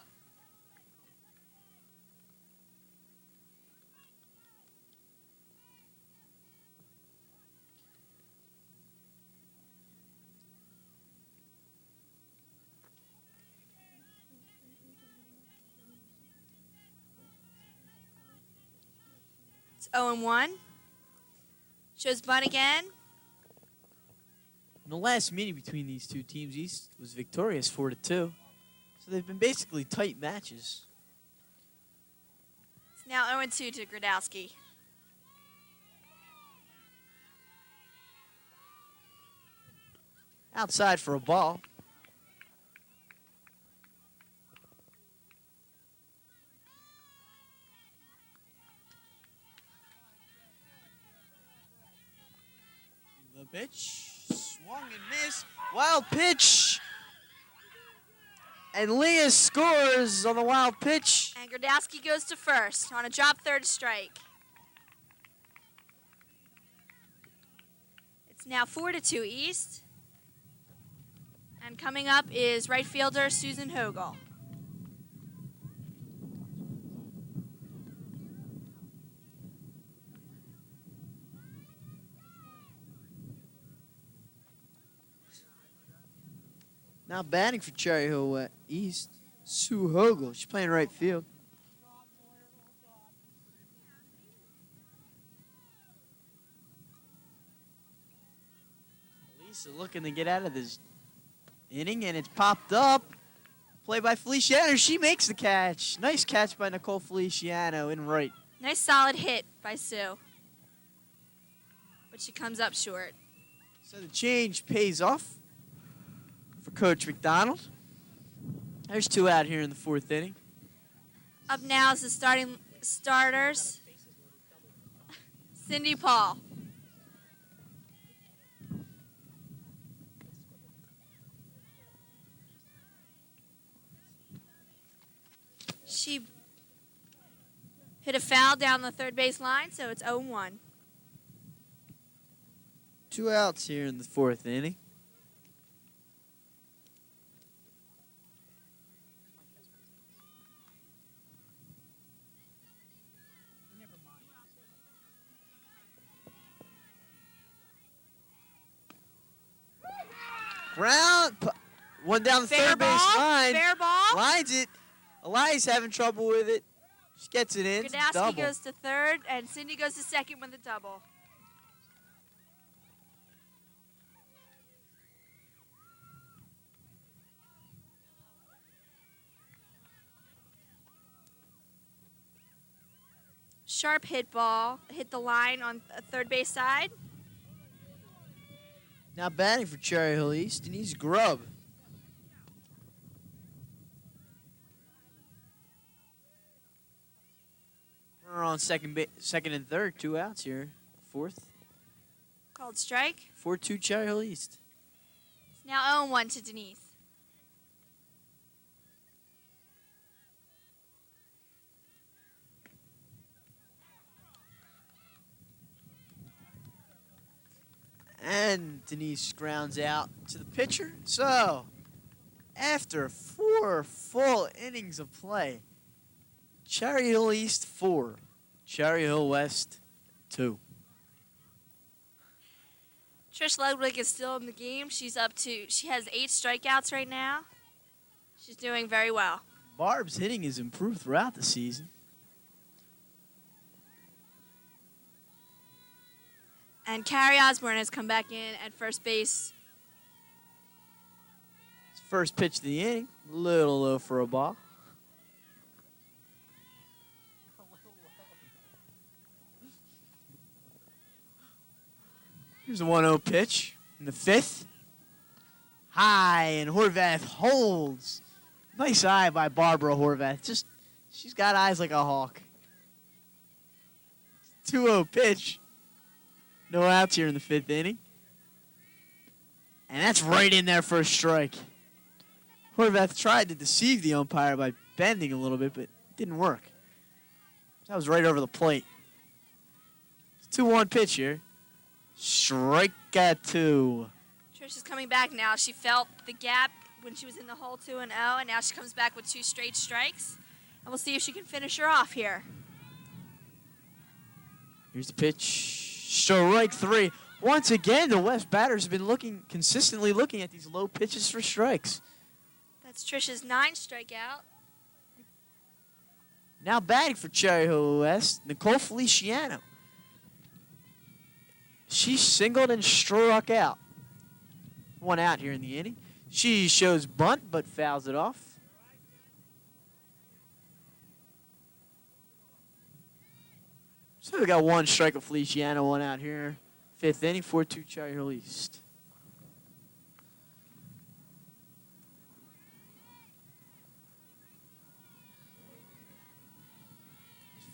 It's 0-1. Shows bunt again. In the last meeting between these two teams, East was victorious 4-2. So they've been basically tight matches. It's now 0-2 to Gradowski. Outside for a ball. The pitch. Swung and missed. Wild pitch. And Leah scores on the wild pitch. And Gradowski goes to first on a drop third strike. It's now 4-2 East. And coming up is right fielder Susan Hogel. Now batting for Cherry Hill East, Sue Hogel. She's playing right field. Lisa looking to get out of this inning, and it's popped up. Play by Feliciano. She makes the catch. Nice catch by Nicole Feliciano in right. Nice solid hit by Sue. But she comes up short. So the change pays off for Coach McDonald. There's 2 out here in the 4th inning. Up now is the starters. Cindy Paul. She hit a foul down the third base line, so it's 0-1. 2 outs here in the 4th inning. Ground, one down the Fair third base ball. line. Fair ball. Lines it. Elias having trouble with it. She gets it in. It's a Godowski double. goes to third, and Cindy goes to second with a double. Sharp hit ball, hit the line on the third base side. Now batting for Cherry Hill East, Denise Grubb. We're on second and third, 2 outs here. Fourth, Called strike. 4-2 Cherry Hill East. It's now 0-1 to Denise. And Denise grounds out to the pitcher. So, after 4 full innings of play, Cherry Hill East 4, Cherry Hill West 2. Trish Ludwig is still in the game. She has 8 strikeouts right now. She's doing very well. Barb's hitting has improved throughout the season. And Carrie Osborne has come back in at first base. First pitch of the inning, little low for a ball. Here's a 1-0 pitch in the 5th. High, and Horvath holds. Nice eye by Barbara Horvath. She's got eyes like a hawk. 2-0 pitch. No outs here in the 5th inning. And that's right in there for a strike. Horvath tried to deceive the umpire by bending a little bit, but it didn't work. That was right over the plate. It's 2-1 pitch here. Strike at 2. Trish is coming back now. She felt the gap when she was in the hole 2-0, and now she comes back with 2 straight strikes. And we'll see if she can finish her off here. Here's the pitch. Strike 3. Once again, the West batters have been consistently looking at these low pitches for strikes. That's Trish's 9th strikeout. Now batting for Cherry Hill West, Nicole Feliciano. She singled and struck out. 1 out here in the inning. She shows bunt, but fouls it off. So we got 1 strike of Feliciano, 1 out here. 5th inning, 4-2 Cherry Hill East.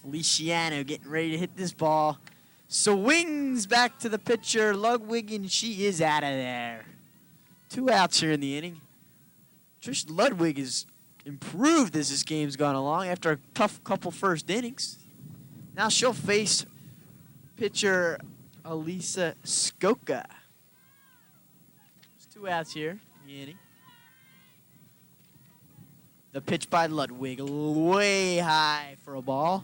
Feliciano getting ready to hit this ball. Swings back to the pitcher, Ludwig, and she is out of there. 2 outs here in the inning. Trish Ludwig has improved as this game's gone along after a tough couple first innings. Now she'll face pitcher Elisa Skoka. There's 2 outs here in the inning. The pitch by Ludwig, way high for a ball.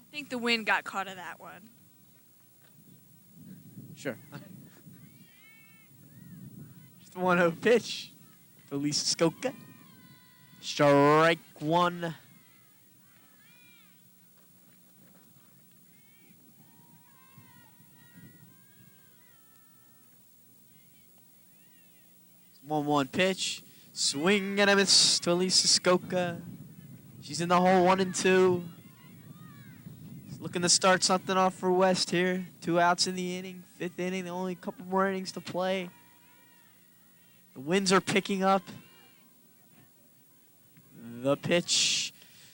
I think the wind got caught of that one. Sure. Just a 1-0 pitch for Elisa Skoka. Strike 1. It's 1-1 pitch. Swing and a miss to Elisa Skoka. She's in the hole 1-2. Looking to start something off for West here. 2 outs in the inning. 5th inning, only a couple more innings to play. The winds are picking up. The pitch.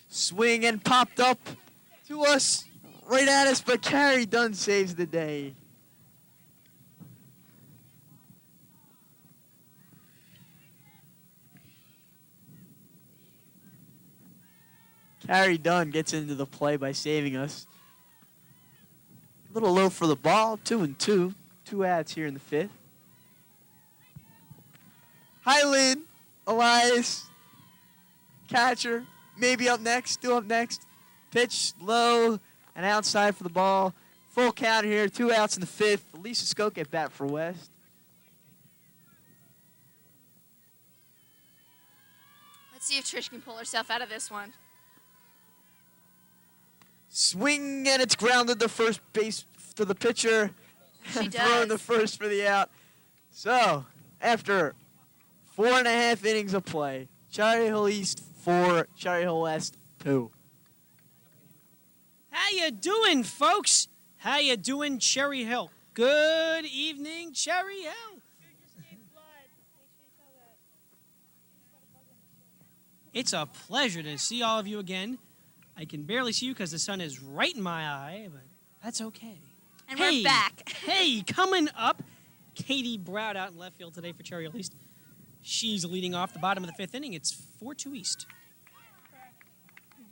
Swing and popped up to us. Right at us, but Carrie Dunn saves the day. Carrie Dunn gets into the play by saving us. A little low for the ball, 2-2. 2 outs here in the 5th. Highland, Elias, catcher, maybe up next, still up next. Pitch low and outside for the ball. Full count here, 2 outs in the 5th. Elisa Skoke at bat for West. Let's see if Trish can pull herself out of this one. Swing, and it's grounded to first base to the pitcher. She Throwing the does. first for the out. So, after 4.5 innings of play, Cherry Hill East 4, Cherry Hill West 2. How you doing, folks? How you doing, Cherry Hill? Good evening, Cherry Hill. It's a pleasure to see all of you again. I can barely see you because the sun is right in my eye, but that's okay. And we're back. Hey, coming up, Katie Brown out in left field today for Cherry Hill East. She's leading off the bottom of the fifth inning. It's 4-2 East.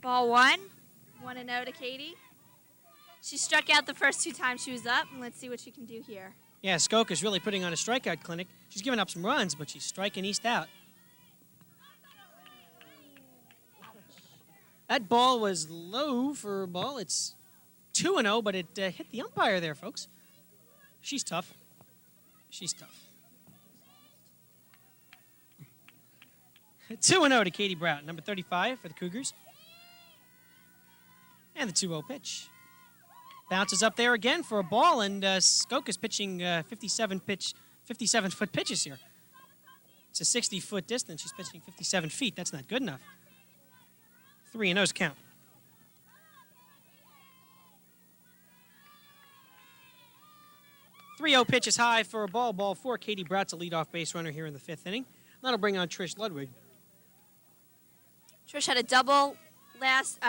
Ball one. 1-0 to Katie. She struck out the first 2 times she was up, and let's see what she can do here. Yeah, Skoka's really putting on a strikeout clinic. She's giving up some runs, but she's striking East out. That ball was low for a ball. It's 2-0, but it hit the umpire there, folks. She's tough. She's tough. 2-0 to Katie Brown, number 35 for the Cougars. And the 2-0 pitch. Bounces up there again for a ball, and Skoka's pitching 57-foot pitches here. It's a 60-foot distance. She's pitching 57 feet. That's not good enough. 3-0's count. The 3-0 pitch is high for a ball. Ball 4. Katie Brout's a leadoff base runner here in the fifth inning. That'll bring on Trish Ludwig. Trish had a double last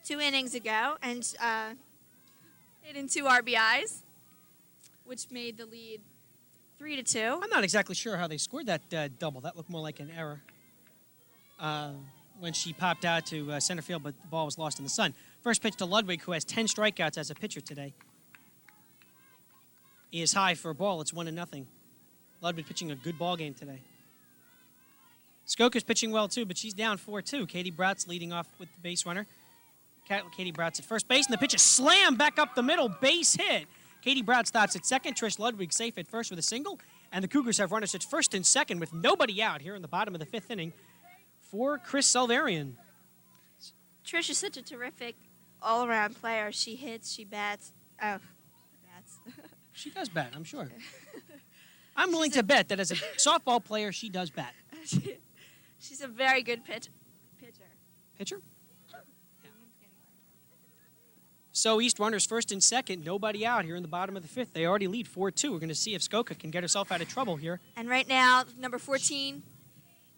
2 innings ago and hit in 2 RBIs, which made the lead 3-2. I'm not exactly sure how they scored that double. That looked more like an error when she popped out to center field, but the ball was lost in the sun. First pitch to Ludwig, who has 10 strikeouts as a pitcher today. He is high for a ball. It's 1-0. Ludwig pitching a good ball game today. Skoka's pitching well, too, but she's down 4-2. Katie Brout's leading off with the base runner. Katie Brout's at first base, and the pitch is slammed back up the middle. Base hit. Katie Brout stops at second. Trish Ludwig safe at first with a single. And the Cougars have runners at first and second with nobody out here in the bottom of the fifth inning for Chris Salvarian. Trish is such a terrific all-around player. She hits, she bats. Oh, bats. She does bat, I'm sure. I'm willing to bet that as a softball player, she does bat. She's a very good pitcher. Pitcher? Yeah. So East runners first and second, nobody out here in the bottom of the fifth. They already lead 4-2. We're going to see if Skoka can get herself out of trouble here. And right now, number 14,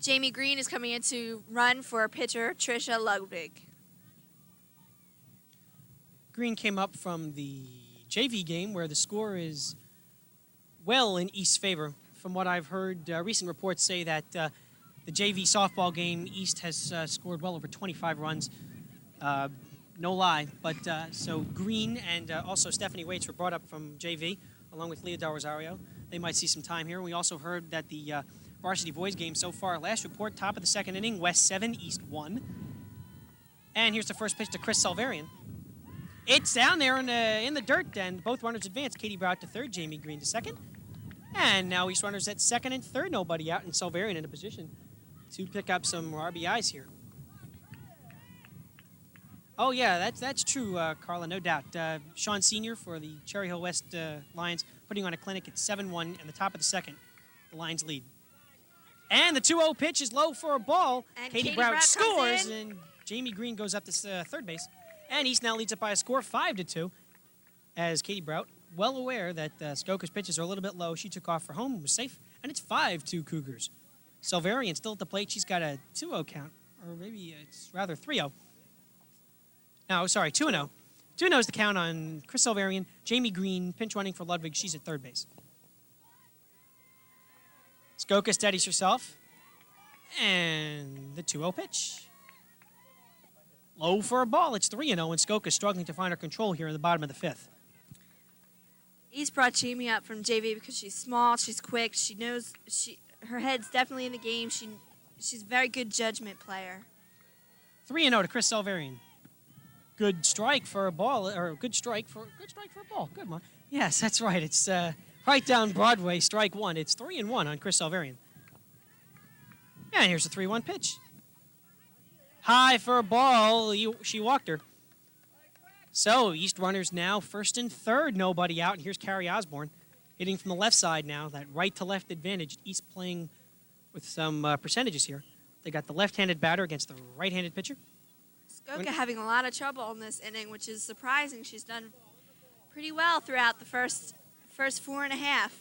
Jamie Green is coming in to run for pitcher Trisha Ludwig. Green came up from the JV game where the score is well in East's favor. From what I've heard, recent reports say that the JV softball game, East has scored well over 25 runs. No lie. But so Green and also Stephanie Waits were brought up from JV along with Leah Del Rosario. They might see some time here. We also heard that the varsity boys game so far, last report, top of the second inning, West 7, East 1. And here's the first pitch to Chris Salvarian. It's down there in the dirt, and both runners advance. Katie Brout to third, Jamie Green to second. And now East runners at second and third, nobody out, and Salvarian in a position to pick up some RBIs here. Oh, yeah, that's true, Carla, no doubt. Sean Sr. for the Cherry Hill West Lions putting on a clinic at 7-1 in the top of the second. The Lions lead. And the 2-0 pitch is low for a ball. And Katie Katie Brout Brout scores, comes in. and Jamie Green goes up to third base. And East now leads it by a score 5-2 as Katie Brout, well aware that Skoka's pitches are a little bit low. She took off for home and was safe, and it's 5-2 Cougars. Salvarian still at the plate. She's got a 2-0 count, or maybe it's rather 3-0. No, sorry, 2-0. 2-0 is the count on Chris Salvarian. Jamie Green, pinch running for Ludwig. She's at third base. Skoka steadies herself. And the 2-0 pitch. Low for a ball. It's 3-0, and Skoka's struggling to find her control here in the bottom of the fifth. East brought Jamie up from JV because she's small, she's quick, she knows her head's definitely in the game. She's a very good judgment player. 3-0 to Chris Salvarian. Good strike for a ball, or good strike for a ball. Good one. Yes, that's right. It's right down Broadway, strike one. It's 3-1 on Chris Salvarian. And here's the 3-1 pitch. High for a ball. She walked her. So East runners now first and third, nobody out. And here's Carrie Osborne hitting from the left side now. That right to left advantage. East playing with some percentages here. They got the left-handed batter against the right-handed pitcher. Skoka having a lot of trouble in this inning, which is surprising. She's done pretty well throughout the first first 4.5.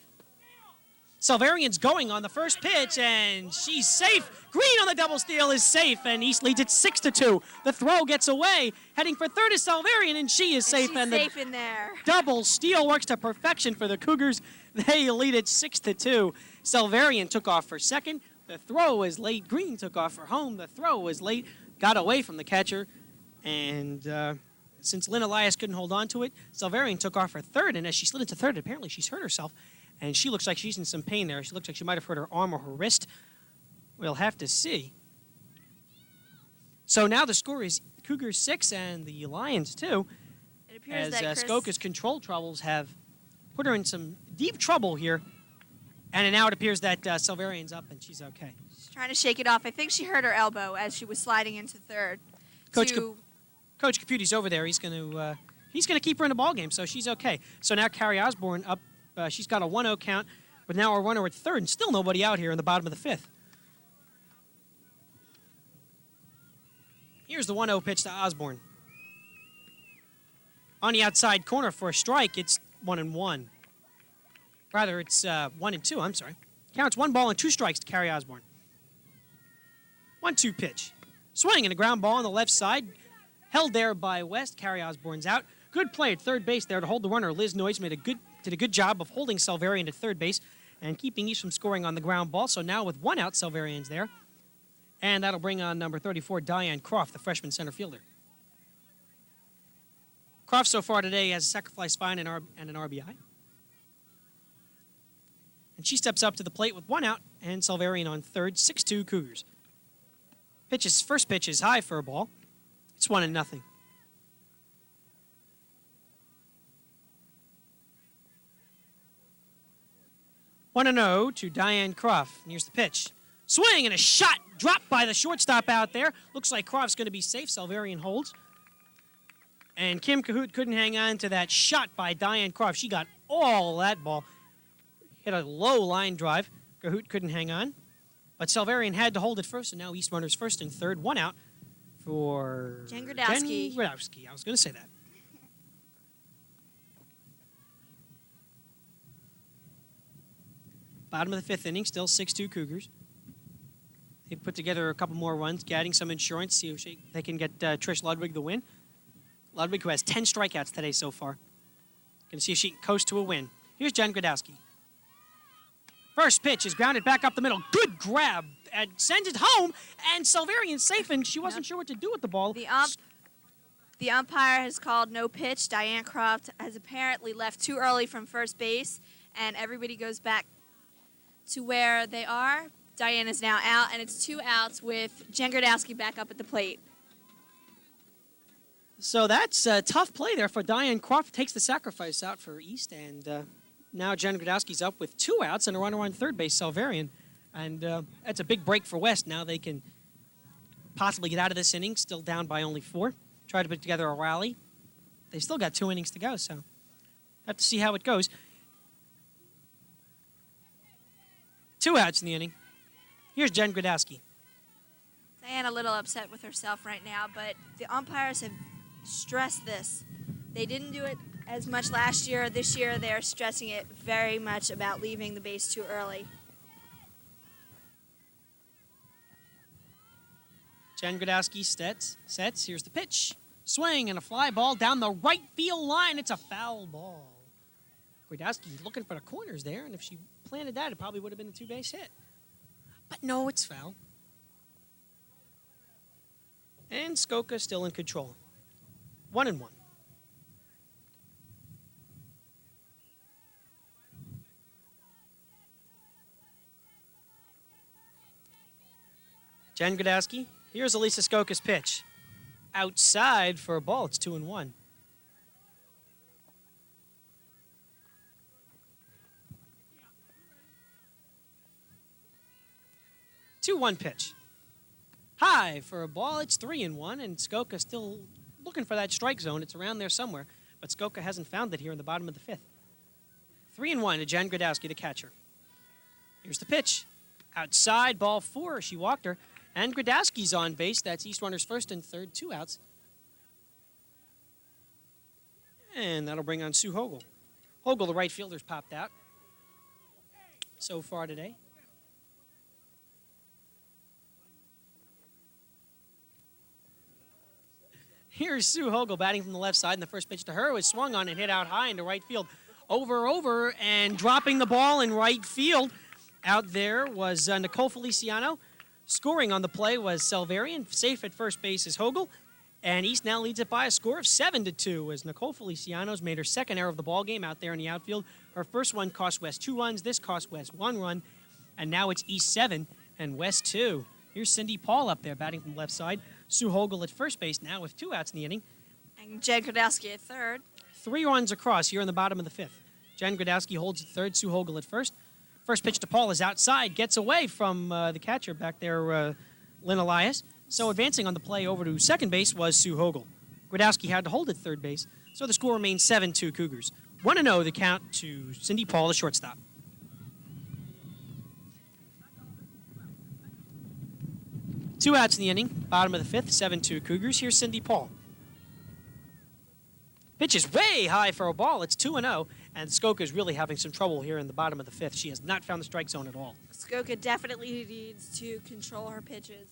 Salvarian's going on the first pitch, and she's safe. Green on the double steal is safe, and East leads it 6-2. The throw gets away. Heading for third is Salvarian, and she is safe. She's safe in there. Double steal works to perfection for the Cougars. They lead it 6-2. Salvarian took off for second. The throw was late. Green took off for home. The throw was late. Got away from the catcher, and since Lynn Elias couldn't hold on to it, Salvarian took off for third, and as she slid into third, apparently she's hurt herself. And she looks like she's in some pain there. She looks like she might have hurt her arm or her wrist. We'll have to see. So now the score is Cougars 6 and the Lions 2. It appears As that Skoka's control troubles have put her in some deep trouble here. And now it appears that Salvarian's up and she's okay. She's trying to shake it off. I think she hurt her elbow as she was sliding into third. Coach Caputi's over there. He's going to keep her in the ball game, so she's okay. So now Carrie Osborne up. She's got a 1-0 count, but now a runner at third, and still nobody out here in the bottom of the fifth. Here's the 1-0 pitch to Osborne. On the outside corner for a strike, it's 1-1. Rather, it's 1-2, I'm sorry. Counts 1 ball and 2 strikes to Carrie Osborne. 1-2 pitch. Swing and a ground ball on the left side. Held there by West. Carrie Osborne's out. Good play at third base there to hold the runner. Liz Noyes did a good job of holding Salvarian at third base and keeping East from scoring on the ground ball. So now with 1 out, Salvarian's there. And that'll bring on number 34, Diane Croft, the freshman center fielder. Croft so far today has a sacrifice fly and an RBI. And she steps up to the plate with 1 out and Salvarian on third, 6-2 Cougars. First pitch is high for a ball. It's 1-0. 1-0 to Diane Croft. Here's the pitch. Swing and a shot dropped by the shortstop out there. Looks like Croft's going to be safe. Salvarian holds. And Kim Cahoot couldn't hang on to that shot by Diane Croft. She got all that ball. Hit a low line drive. Cahoot couldn't hang on. But Salvarian had to hold it first, and now East runners first and third. 1 out for Jen Gradowski. Jen Gradowski. I was going to say that. Bottom of the fifth inning, still 6-2 Cougars. They put together a couple more runs, adding some insurance, see if they can get Trish Ludwig the win. Ludwig, who has 10 strikeouts today so far. Going to see if she can coast to a win. Here's Jen Gradowski. First pitch is grounded back up the middle. Good grab. And sends it home, and Salvarian's safe, and she wasn't sure what to do with the ball. The umpire has called no pitch. Diane Croft has apparently left too early from first base, and everybody goes back to where they are. Diane is now out, and it's 2 outs with Jen Gradowski back up at the plate. So that's a tough play there for Diane Croft. Takes the sacrifice out for East, and now Jen Gradowski's up with 2 outs and a runner on third base, Salvarian. And that's a big break for West. Now they can possibly get out of this inning, still down by only 4. Try to put together a rally. They still got 2 innings to go, so have to see how it goes. 2 outs in the inning. Here's Jen Gradowski. Diane a little upset with herself right now, but the umpires have stressed this. They didn't do it as much last year. This year they're stressing it very much about leaving the base too early. Jen Gradowski sets. Here's the pitch. Swing and a fly ball down the right field line. It's a foul ball. Gradowski looking for the corners there, and if she planted that, it probably would have been a 2-base hit. But no, it's foul. And Skoka still in control. 1-1. Jen Gradowski. Here's Elisa Skoka's pitch. Outside for a ball. It's 2-1. Two-one pitch. High for a ball. It's 3-1, and Skoka still looking for that strike zone. It's around there somewhere, but Skoka hasn't found it here in the bottom of the fifth. 3-1 to Jen Gradowski, the catcher. Here's the pitch. Outside, ball 4. She walked her. And Gradowski's on base. That's East runners first and third, 2 outs. And that'll bring on Sue Hogel. Hogel, the right fielder's popped out so far today. Here's Sue Hogel batting from the left side, and the first pitch to her was swung on and hit out high into right field. Over, and dropping the ball in right field. Out there was Nicole Feliciano. Scoring on the play was Selverian. Safe at first base is Hogel. And East now leads it by a score of 7-2 as Nicole Feliciano's made her second error of the ball game out there in the outfield. Her first one cost West 2 runs. This cost West 1 run. And now it's East 7 and West 2. Here's Cindy Paul up there batting from the left side. Sue Hogel at first base now with 2 outs in the inning. And Jen Grodowski at third. 3 runs across here in the bottom of the 5th. Jen Grodowski holds at third, Sue Hogel at first. First pitch to Paul is outside, gets away from the catcher back there, Lynn Elias. So advancing on the play over to second base was Sue Hogel. Grodowski had to hold at third base, so the score remains 7-2 Cougars. 1-0 the count to Cindy Paul, the shortstop. Two outs in the inning, bottom of the 5th, 7-2 Cougars. Here's Cindy Paul. Pitch is way high for a ball. It's 2-0, and Skoka's really having some trouble here in the bottom of the 5th. She has not found the strike zone at all. Skoka definitely needs to control her pitches.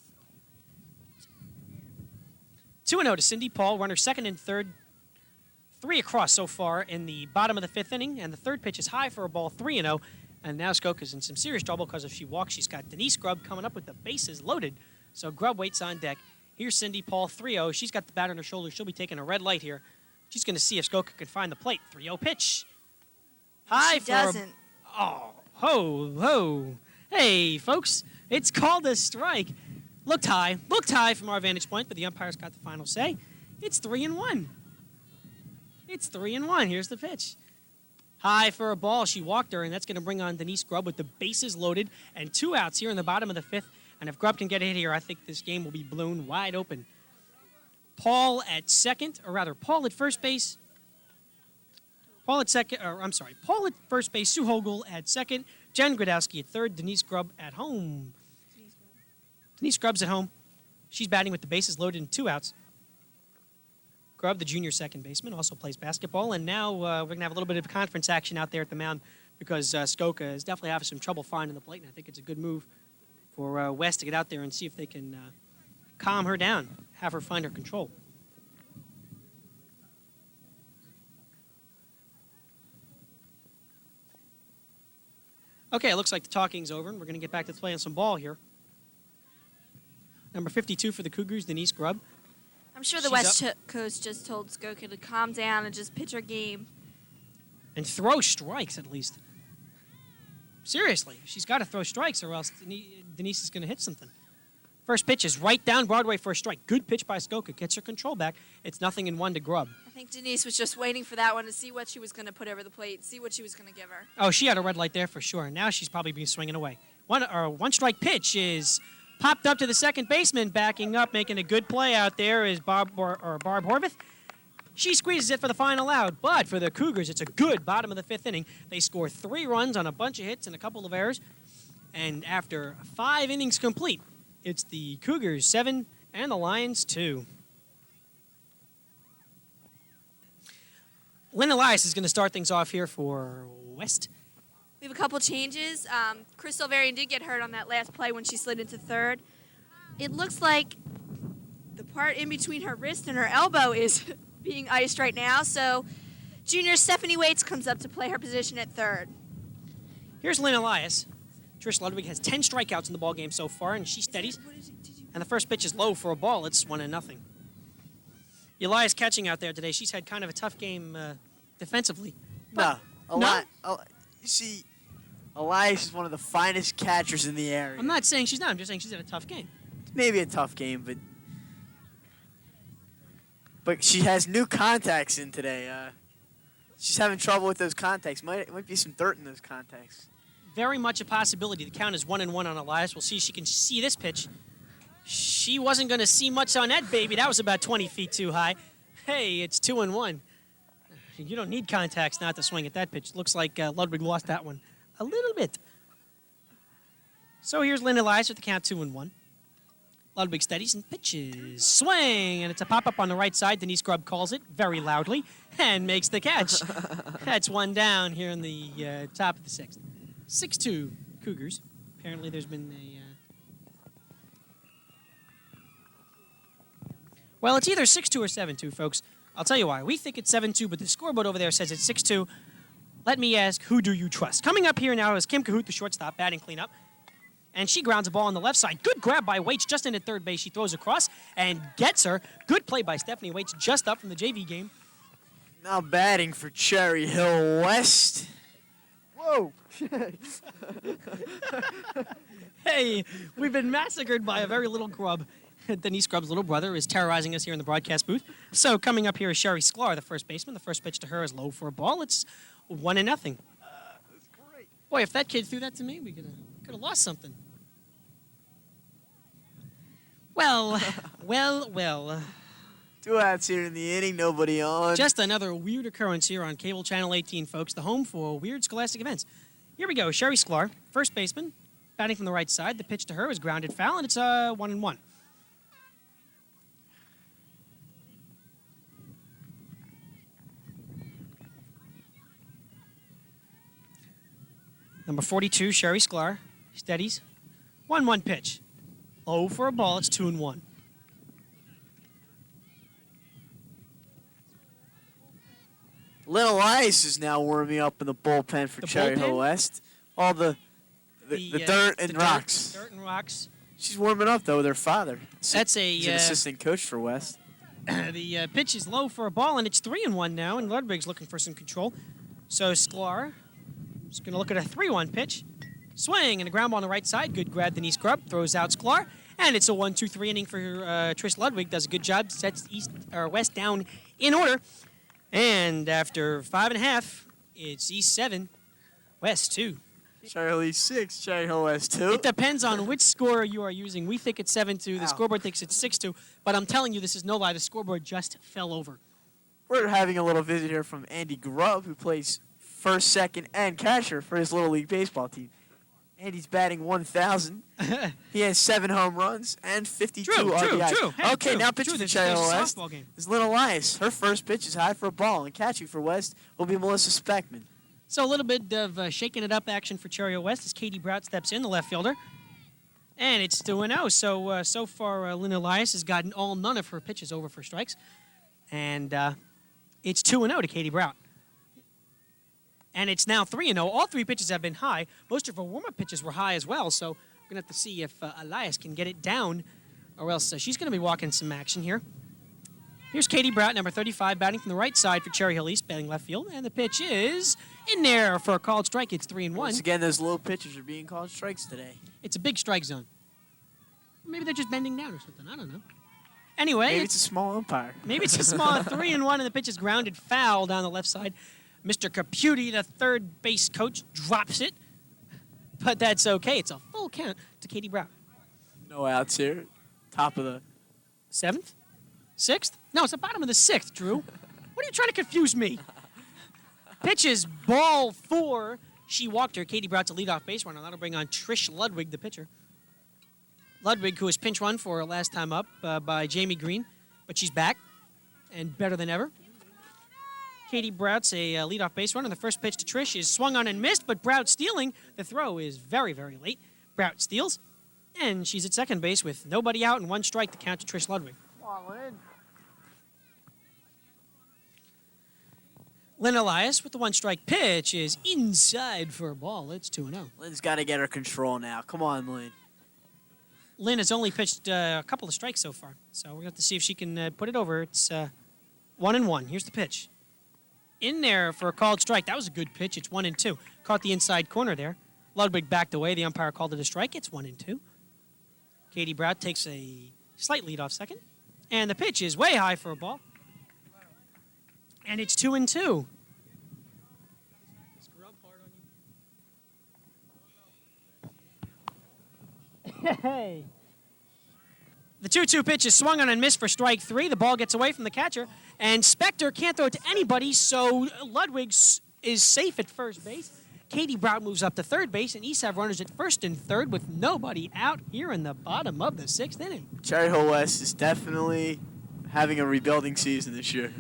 2-0 to Cindy Paul, runner second and third. 3 across so far in the bottom of the 5th inning, and the third pitch is high for a ball, 3-0. And now Skoka's in some serious trouble because if she walks, she's got Denise Grubb coming up with the bases loaded. So Grubb waits on deck. Here's Cindy Paul, 3-0. She's got the bat on her shoulder. She'll be taking a red light here. She's going to see if Skoka can find the plate. 3-0 pitch. High She for doesn't. Oh, ho. Hey, folks, it's called a strike. Looked high from our vantage point, but the umpires got the final say. It's 3-1. It's 3-1. Here's the pitch. High for a ball. She walked her, and that's going to bring on Denise Grubb with the bases loaded and 2 outs here in the bottom of the 5th. And if Grubb can get a hit here, I think this game will be blown wide open. Paul at second, or rather, Paul at first base. Paul at first base, Sue Hogel at second, Jen Grodowski at third, Denise Grubb at home. Denise Grubb's at home. She's batting with the bases loaded and 2 outs. Grubb, the junior second baseman, also plays basketball. And now we're going to have a little bit of conference action out there at the mound because Skoka is definitely having some trouble finding the plate. And I think it's a good move for West to get out there and see if they can calm her down, have her find her control. Okay, it looks like the talking's over, and we're going to get back to playing some ball here. Number 52 for the Cougars, Denise Grubb. I'm sure the She's West coach just told Skoka to calm down and just pitch her game. And throw strikes, at least. Seriously, she's got to throw strikes or else Denise is going to hit something. First pitch is right down Broadway for a strike. Good pitch by Skoka. Gets her control back. It's 0-1 to Grubb. I think Denise was just waiting for that one to see what she was going to put over the plate, see what she was going to give her. Oh, she had a red light there for sure. Now she's probably being swinging away. One strike pitch is popped up to the second baseman, backing up, making a good play out there is Barb Horvath. She squeezes it for the final out, but for the Cougars, it's a good bottom of the 5th inning. They score 3 runs on a bunch of hits and a couple of errors. And after 5 innings complete, it's the Cougars 7 and the Lions 2. Lynn Elias is going to start things off here for West. We have a couple changes. Chris Silverian did get hurt on that last play when she slid into third. It looks like the part in between her wrist and her elbow is being iced right now. So junior Stephanie Waits comes up to play her position at third. Here's Lynn Elias. Trish Ludwig has 10 strikeouts in the ballgame so far, and she steadies. And the first pitch is low for a ball. It's 1-0. Elias catching out there today. She's had kind of a tough game defensively. You see, Elias is one of the finest catchers in the area. I'm not saying she's not. I'm just saying she's had a tough game. Maybe a tough game, but she has new contacts in today. She's having trouble with those contacts. Might be some dirt in those contacts. Very much a possibility. The count is 1-1 on Elias. We'll see if she can see this pitch. She wasn't going to see much on that baby. That was about 20 feet too high. Hey, it's 2-1. You don't need contacts not to swing at that pitch. Looks like Ludwig lost that one a little bit. So here's Lynn Elias with the count 2-1. Ludwig steadies and pitches. Swing, and it's a pop-up on the right side. Denise Grubb calls it very loudly and makes the catch. That's one down here in the top of the sixth. 6-2 Cougars. Apparently there's been a... Well, it's either 6-2 or 7-2, folks. I'll tell you why. We think it's 7-2, but the scoreboard over there says it's 6-2. Let me ask, who do you trust? Coming up here now is Kim Cahoot, the shortstop, batting cleanup. And she grounds a ball on the left side. Good grab by Waits just in at third base. She throws across and gets her. Good play by Stephanie Waits just up from the JV game. Now batting for Cherry Hill West. Whoa. Hey, we've been massacred by a very little grub. Denise Grubb's little brother is terrorizing us here in the broadcast booth. So coming up here is Sherry Sklar, the first baseman. The first pitch to her is low for a ball. It's 1-0. That's great. Boy, if that kid threw that to me, we could have lost something. Well. 2 outs here in the inning, nobody on. Just another weird occurrence here on Cable Channel 18, folks, the home for weird scholastic events. Here we go. Sherry Sklar, first baseman, batting from the right side. The pitch to her is grounded foul, and it's 1-1. Number 42, Sherry Sklar, steadies. 1-1 pitch. Low for a ball, it's 2-1. Lynn Elias is now warming up in the bullpen for The Cherry bullpen? Hill West. All the dirt and rocks. Dirt and rocks. She's warming up, though, with her father. That's a... He's an assistant coach for West. The pitch is low for a ball, and it's 3-1 now, and Ludwig's looking for some control. So Sklar is going to look at a 3-1 pitch. Swing, and a ground ball on the right side. Good grab, Denise Grubb. Throws out Sklar. And it's a 1-2-3 inning for Trish Ludwig. Does a good job. Sets West down in order. And after 5.5, it's East 7, West 2. Cherry Hill East 6, Cherry Hill West 2. It depends on which score you are using. We think it's 7-2. The scoreboard thinks it's 6-2. But I'm telling you, this is no lie. The scoreboard just fell over. We're having a little visit here from Andy Grubb, who plays first, second, and catcher for his Little League baseball team. Andy's batting 1,000. He has 7 home runs and 52 RBIs. True. Hey, Okay, true, now pitching true. for There's Cherry Hill a West softball game. is Lynn Elias. Her first pitch is high for a ball, and catching for West will be Melissa Speckman. So a little bit of shaking it up action for Cherry Hill West as Katie Brout steps in, the left fielder. And it's 2-0. So far, Lynn Elias has gotten none of her pitches over for strikes. And it's 2-0 to Katie Brout. And it's now 3-0. All 3 pitches have been high. Most of her warm-up pitches were high as well. So we're going to have to see if Elias can get it down, or else she's going to be walking some action here. Here's Katie Brout, number 35, batting from the right side for Cherry Hill East, batting left field. And the pitch is in there for a called strike. It's 3-1. Once again, those low pitches are being called strikes today. It's a big strike zone. Maybe they're just bending down or something. I don't know. Anyway, Maybe it's a small umpire. maybe it's a small 3-1, and the pitch is grounded foul down the left side. Mr. Caputi, the third base coach, drops it. But that's okay. It's a full count to Katie Brown. No outs here. Top of the... 7th? 6th? No, it's the bottom of the 6th, Drew. What are you trying to confuse me? Pitch is ball 4. She walked her. Katie Brown to leadoff base runner. That'll bring on Trish Ludwig, the pitcher. Ludwig, who was pinch run for her last time up by Jamie Green, but she's back and better than ever. Katie Brout's a leadoff base runner. The first pitch to Trish is swung on and missed, but Brout stealing. The throw is very, very late. Brout steals, and she's at second base with nobody out and 1 strike to count to Trish Ludwig. Lynn Elias with the 1-strike pitch is inside for a ball. It's 2-0. Lynn's got to get her control now. Come on, Lynn. Lynn has only pitched a couple of strikes so far, so we're going to have to see if she can put it over. It's 1-1. Here's the pitch. In there for a called strike. That was a good pitch. It's 1-2. Caught the inside corner there. Ludwig backed away. The umpire called it a strike. It's 1-2. Katie Brout takes a slight lead off second. And the pitch is way high for a ball. And it's 2-2. Hey. The 2-2 pitch is swung on and missed for strike 3. The ball gets away from the catcher. And Spector can't throw it to anybody, so Ludwig is safe at first base. Katie Brown moves up to third base, and East have runners at first and third with nobody out here in the bottom of the sixth inning. Cherry Hill West is definitely having a rebuilding season this year.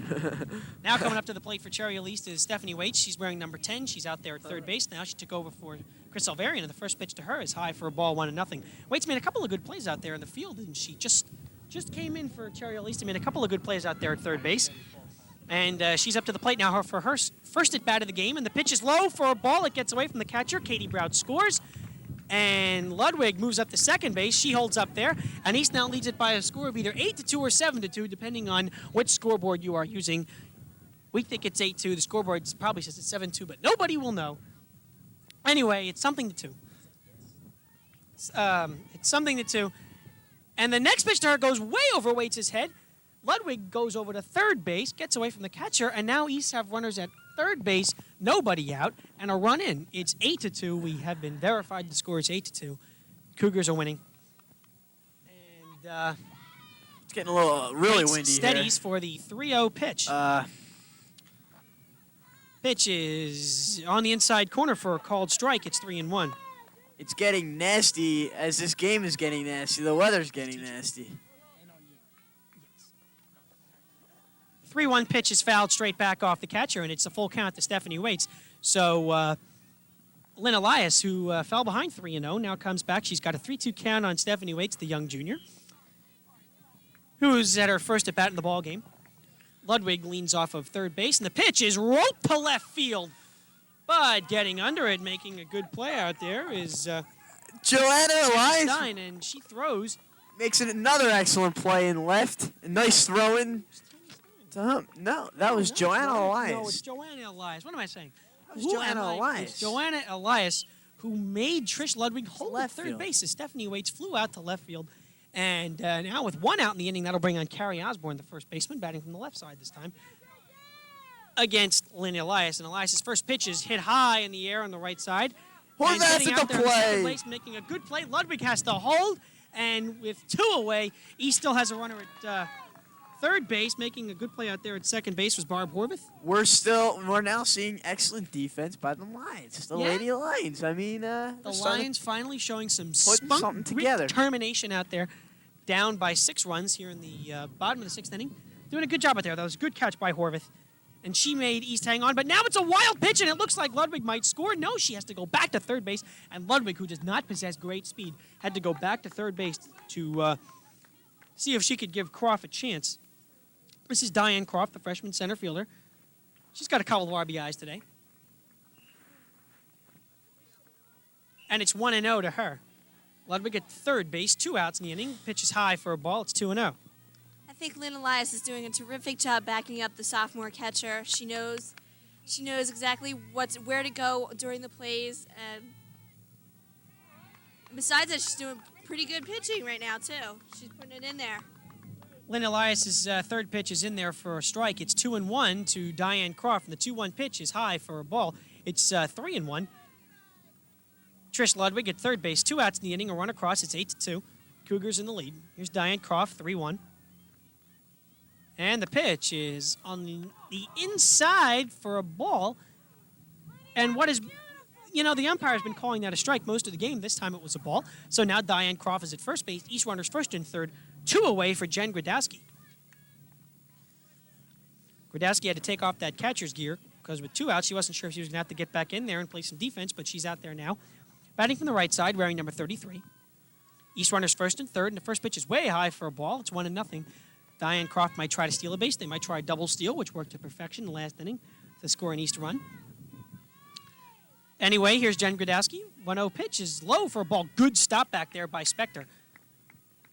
Now coming up to the plate for Cherry Hill East is Stephanie Waits. She's wearing number 10. She's out there at third base now. She took over for Chris Alvarian, and the first pitch to her is high for a ball, 1-0. Waits made a couple of good plays out there in the field, and she just came in for Cherry Hill East and made a couple of good plays out there at third base. And she's up to the plate now for her first at bat of the game, and the pitch is low for a ball. It gets away from the catcher. Katie Brown scores, and Ludwig moves up to second base. She holds up there, and East now leads it by a score of either 8-2 or 7-2, depending on which scoreboard you are using. We think it's 8-2. The scoreboard probably says it's 7-2, but nobody will know. Anyway, it's something to 2. It's something to 2. And the next pitch to her goes way over Waits' head. Ludwig goes over to third base, gets away from the catcher, and now East have runners at third base, nobody out, and a run in. It's 8-2. We have been verified the score is 8-2. Cougars are winning. And It's getting a little really Waits windy steadies for the 3-0 pitch. here. Pitch is on the inside corner for a called strike. It's 3-1. It's getting nasty as this game is getting nasty. The weather's getting nasty. 3-1 pitch is fouled straight back off the catcher, and it's a full count to Stephanie Waits. So Lynn Elias, who fell behind 3-0, now comes back. She's got a 3-2 count on Stephanie Waits, the young junior, who's at her first at-bat in the ball game. Ludwig leans off of third base, and the pitch is roped to left field. But getting under it, making a good play out there is Joanna Elias Stein, and she throws. makes it another excellent play in left. A nice throw in. No, that was Joanna Elias. No, it's Joanna Elias. What am I saying? That was Joanna Elias. It's Joanna Elias, who made Trish Ludwig hold left at third field. base as Stephanie Waits flew out to left field. And now with one out in the inning, that'll bring on Carrie Osborne, the first baseman, batting from the left side this time, against Lynn Elias. And Elias's first pitch is hit high in the air on the right side. And Horvath getting at out the there in second play. base, making a good play. Ludwig has to hold, and with 2 away, he still has a runner at third base. Making a good play out there at second base was Barb Horvath. We're now seeing excellent defense by the Lions. The Yeah. Lady Lions. I mean, The Lions finally showing some Putting spunk, something together. determination out there, down by 6 runs here in the bottom of the 6th inning. Doing a good job out there. That was a good catch by Horvath. And she made East hang on, but now it's a wild pitch, and it looks like Ludwig might score. No, she has to go back to third base, and Ludwig, who does not possess great speed, had to go back to third base to see if she could give Croft a chance. This is Diane Croft, the freshman center fielder. She's got a couple of RBIs today. And it's 1-0 to her. Ludwig at third base, 2 outs in the inning. Pitch is high for a ball. It's 2-0. I think Lynn Elias is doing a terrific job backing up the sophomore catcher. She knows exactly where to go during the plays, and besides that, she's doing pretty good pitching right now too. She's putting it in there. Lynn Elias's third pitch is in there for a strike. It's 2-1 to Diane Croft, and the 2-1 pitch is high for a ball. It's 3-1. Trish Ludwig at third base, 2 outs in the inning, a run across. It's 8-2. Cougars in the lead. Here's Diane Croft, 3-1. And the pitch is on the inside for a ball. And what is, the umpire's been calling that a strike most of the game. This time it was a ball. So now Diane Croft is at first base. East runners first and third. 2 away for Jen Gradowski. Gradowski had to take off that catcher's gear because with 2 outs, she wasn't sure if she was going to have to get back in there and play some defense, but she's out there now. Batting from the right side, wearing number 33. East runners first and third, and the first pitch is way high for a ball. It's 1-0. Diane Croft might try to steal a base. They might try a double steal, which worked to perfection in the last inning to score an East run. Anyway, here's Jen Gradowski. 1-0 pitch is low for a ball. Good stop back there by Spector.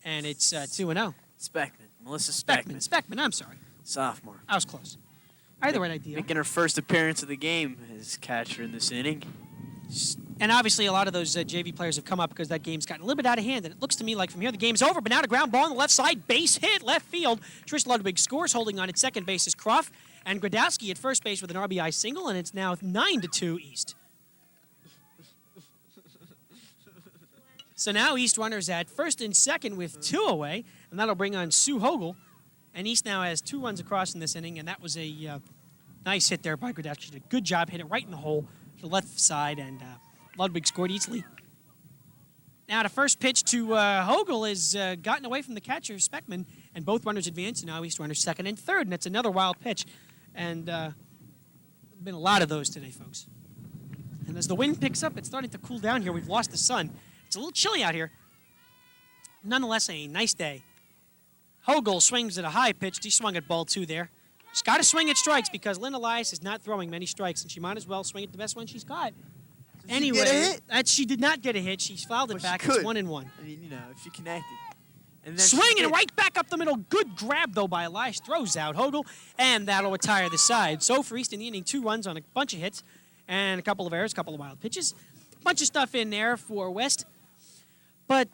And it's 2-0. Speckman. Melissa Speckman. Speckman, I'm sorry. Sophomore. I was close. I had the right idea. Making her first appearance of the game as catcher in this inning. And obviously, a lot of those JV players have come up because that game's gotten a little bit out of hand. And it looks to me like from here the game's over. But now a ground ball on the left side, base hit, left field. Trish Ludwig scores, holding on at second base is Croft. And Gradowski at first base with an RBI single, and it's now 9-2 East. So now East runners at first and second with 2 away, and that'll bring on Sue Hogel. And East now has 2 runs across in this inning, and that was a Nice hit there by Grodowski. She did a good job, hit it right in the hole to the left side, and Ludwig scored easily. Now the first pitch to Hogel is gotten away from the catcher, Speckman, and both runners advance, and now he's runners second and third, and that's another wild pitch. And been a lot of those today, folks. And as the wind picks up, it's starting to cool down here. We've lost the sun. It's a little chilly out here. Nonetheless, a nice day. Hogel swings at a high pitch. He swung at ball 2 there. She's got to swing at strikes because Lynn Elias is not throwing many strikes, and she might as well swing at the best one she's got. Anyway, she did not get a hit. She fouled it back. It's 1-1. I mean, if she connected. And then Swinging right back up the middle. Good grab, though, by Elias. Throws out Hogel, and that'll retire the side. So for East in the inning, 2 runs on a bunch of hits and a couple of errors, a couple of wild pitches. Bunch of stuff in there for West. But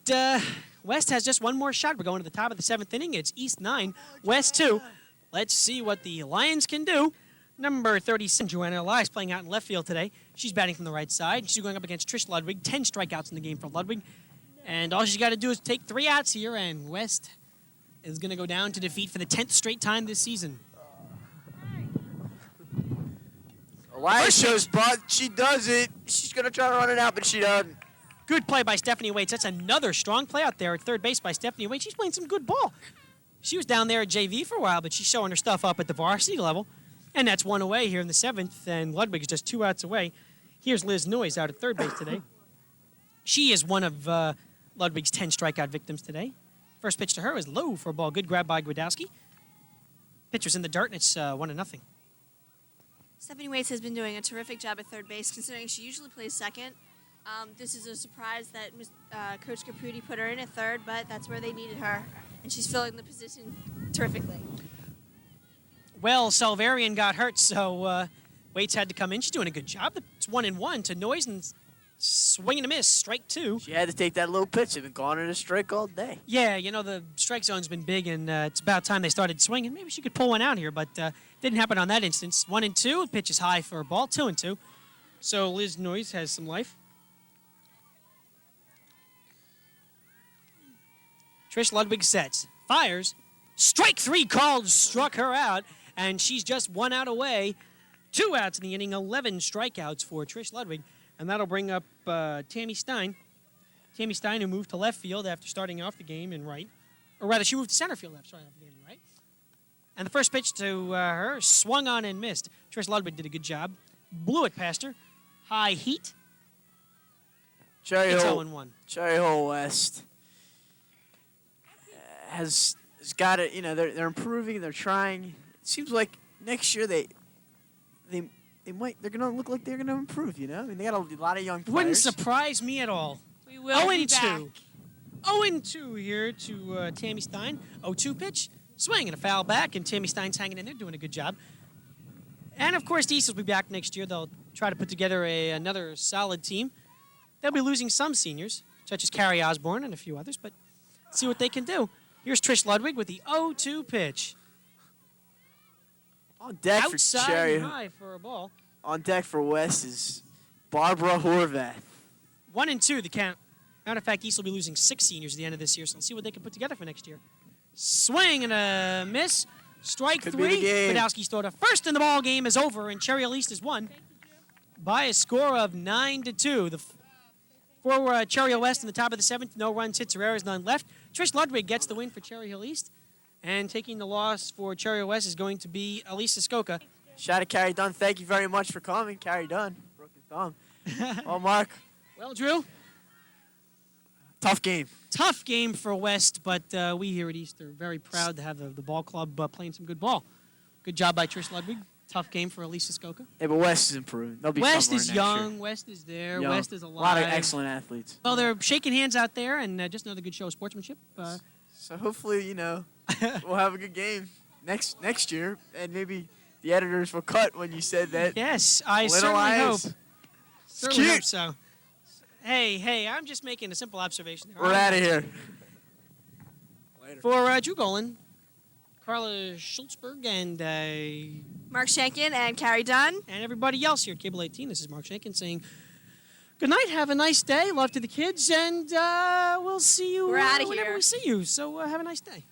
West has just one more shot. We're going to the top of the 7th inning. It's East 9, West 2. Let's see what the Lions can do. Number 36, Joanna Elias, playing out in left field today. She's batting from the right side. She's going up against Trish Ludwig. 10 strikeouts in the game for Ludwig. And all she's got to do is take 3 outs here, and West is going to go down to defeat for the 10th straight time this season. Elias shows butt. She does it. She's going to try to run it out, but she doesn't. Good play by Stephanie Waits. That's another strong play out there at third base by Stephanie Waits. She's playing some good ball. She was down there at JV for a while, but she's showing her stuff up at the varsity level. And that's 1 away here in the 7th, and Ludwig's just 2 outs away. Here's Liz Noyes out at third base today. She is one of Ludwig's 10 strikeout victims today. First pitch to her is low for a ball. Good grab by Grodowski. Pitcher's in the dirt, and it's 1-0. Stephanie Waits has been doing a terrific job at third base, considering she usually plays second. This is a surprise that Coach Caputi put her in at third, but that's where they needed her, and she's filling the position terrifically. Well, Salvarian got hurt, so Waits had to come in. She's doing a good job. It's 1-1 to Noyes, and swing and a miss, strike 2. She had to take that low pitch. They've been calling it a strike all day. Yeah, you know, the strike zone's been big, and it's about time they started swinging. Maybe she could pull one out here, but didn't happen on that instance. 1-2, pitch is high for a ball, 2-2. So Liz Noyes has some life. Trish Ludwig sets, fires, strike 3 called, struck her out, and she's just 1 out away. 2 outs in the inning, 11 strikeouts for Trish Ludwig, and that'll bring up Tammy Stein. Tammy Stein, who moved to left field after starting off the game in right, or rather, she moved to center field after starting off the game in right. And the first pitch to her swung on and missed. Trish Ludwig did a good job, blew it past her, high heat. Cherry It's Hill, 0-1. Cherry Hill West has got it. You know, they're improving. They're trying. It seems like next year they're gonna look like they're gonna improve. You know, I mean, they got a lot of young players. Wouldn't surprise me at all. We will be 0-2. back. 0-2 here to Tammy Stein. 0-2 pitch, swing and a foul back, and Tammy Stein's hanging in there, doing a good job. And of course, the East will be back next year. They'll try to put together another solid team. They'll be losing some seniors, such as Carrie Osborne and a few others, but see what they can do. Here's Trish Ludwig with the 0-2 pitch. On deck Outside for Cherry. and high for a ball. On deck for West is Barbara Horvath. 1-2 the count. Matter of fact, East will be losing 6 seniors at the end of this year, so let's see what they can put together for next year. Swing and a miss. Strike Could be the 3. game. Badowski's throw to first, and the ball game is over, and Cherry Hill East is won by a score of 9-2. For Cherry Hill West in the top of the 7th, no runs, hits, or errors, none left. Trish Ludwig gets the win for Cherry Hill East, and taking the loss for Cherry Hill West is going to be Elisa Skoka. Shout out Carrie Dunn. Thank you very much for coming. Carrie Dunn. Broken thumb. Oh, Mark. Well, Drew, Tough game. tough game for West, but we here at East are very proud to have the ball club playing some good ball. Good job by Trish Ludwig. Tough game for Elisa Skoka. Yeah, but West is improving. They'll be West somewhere is next young. year. West is there. Young. West is A alive. lot of excellent athletes. Well, they're shaking hands out there, and just another good show of sportsmanship. So hopefully, you know, we'll have a good game next year, and maybe the editors will cut when you said that. Yes, I Little certainly eyes. hope. Certainly cute. hope so. Hey, I'm just making a simple observation. We're out of here. For Drew Golan, Carla Schultzberg, and Mark Shankin and Carrie Dunn. everybody else here at Cable 18, this is Mark Shankin saying good night, have a nice day, love to the kids, and we'll see you We're outta whenever here. we see you. So have a nice day.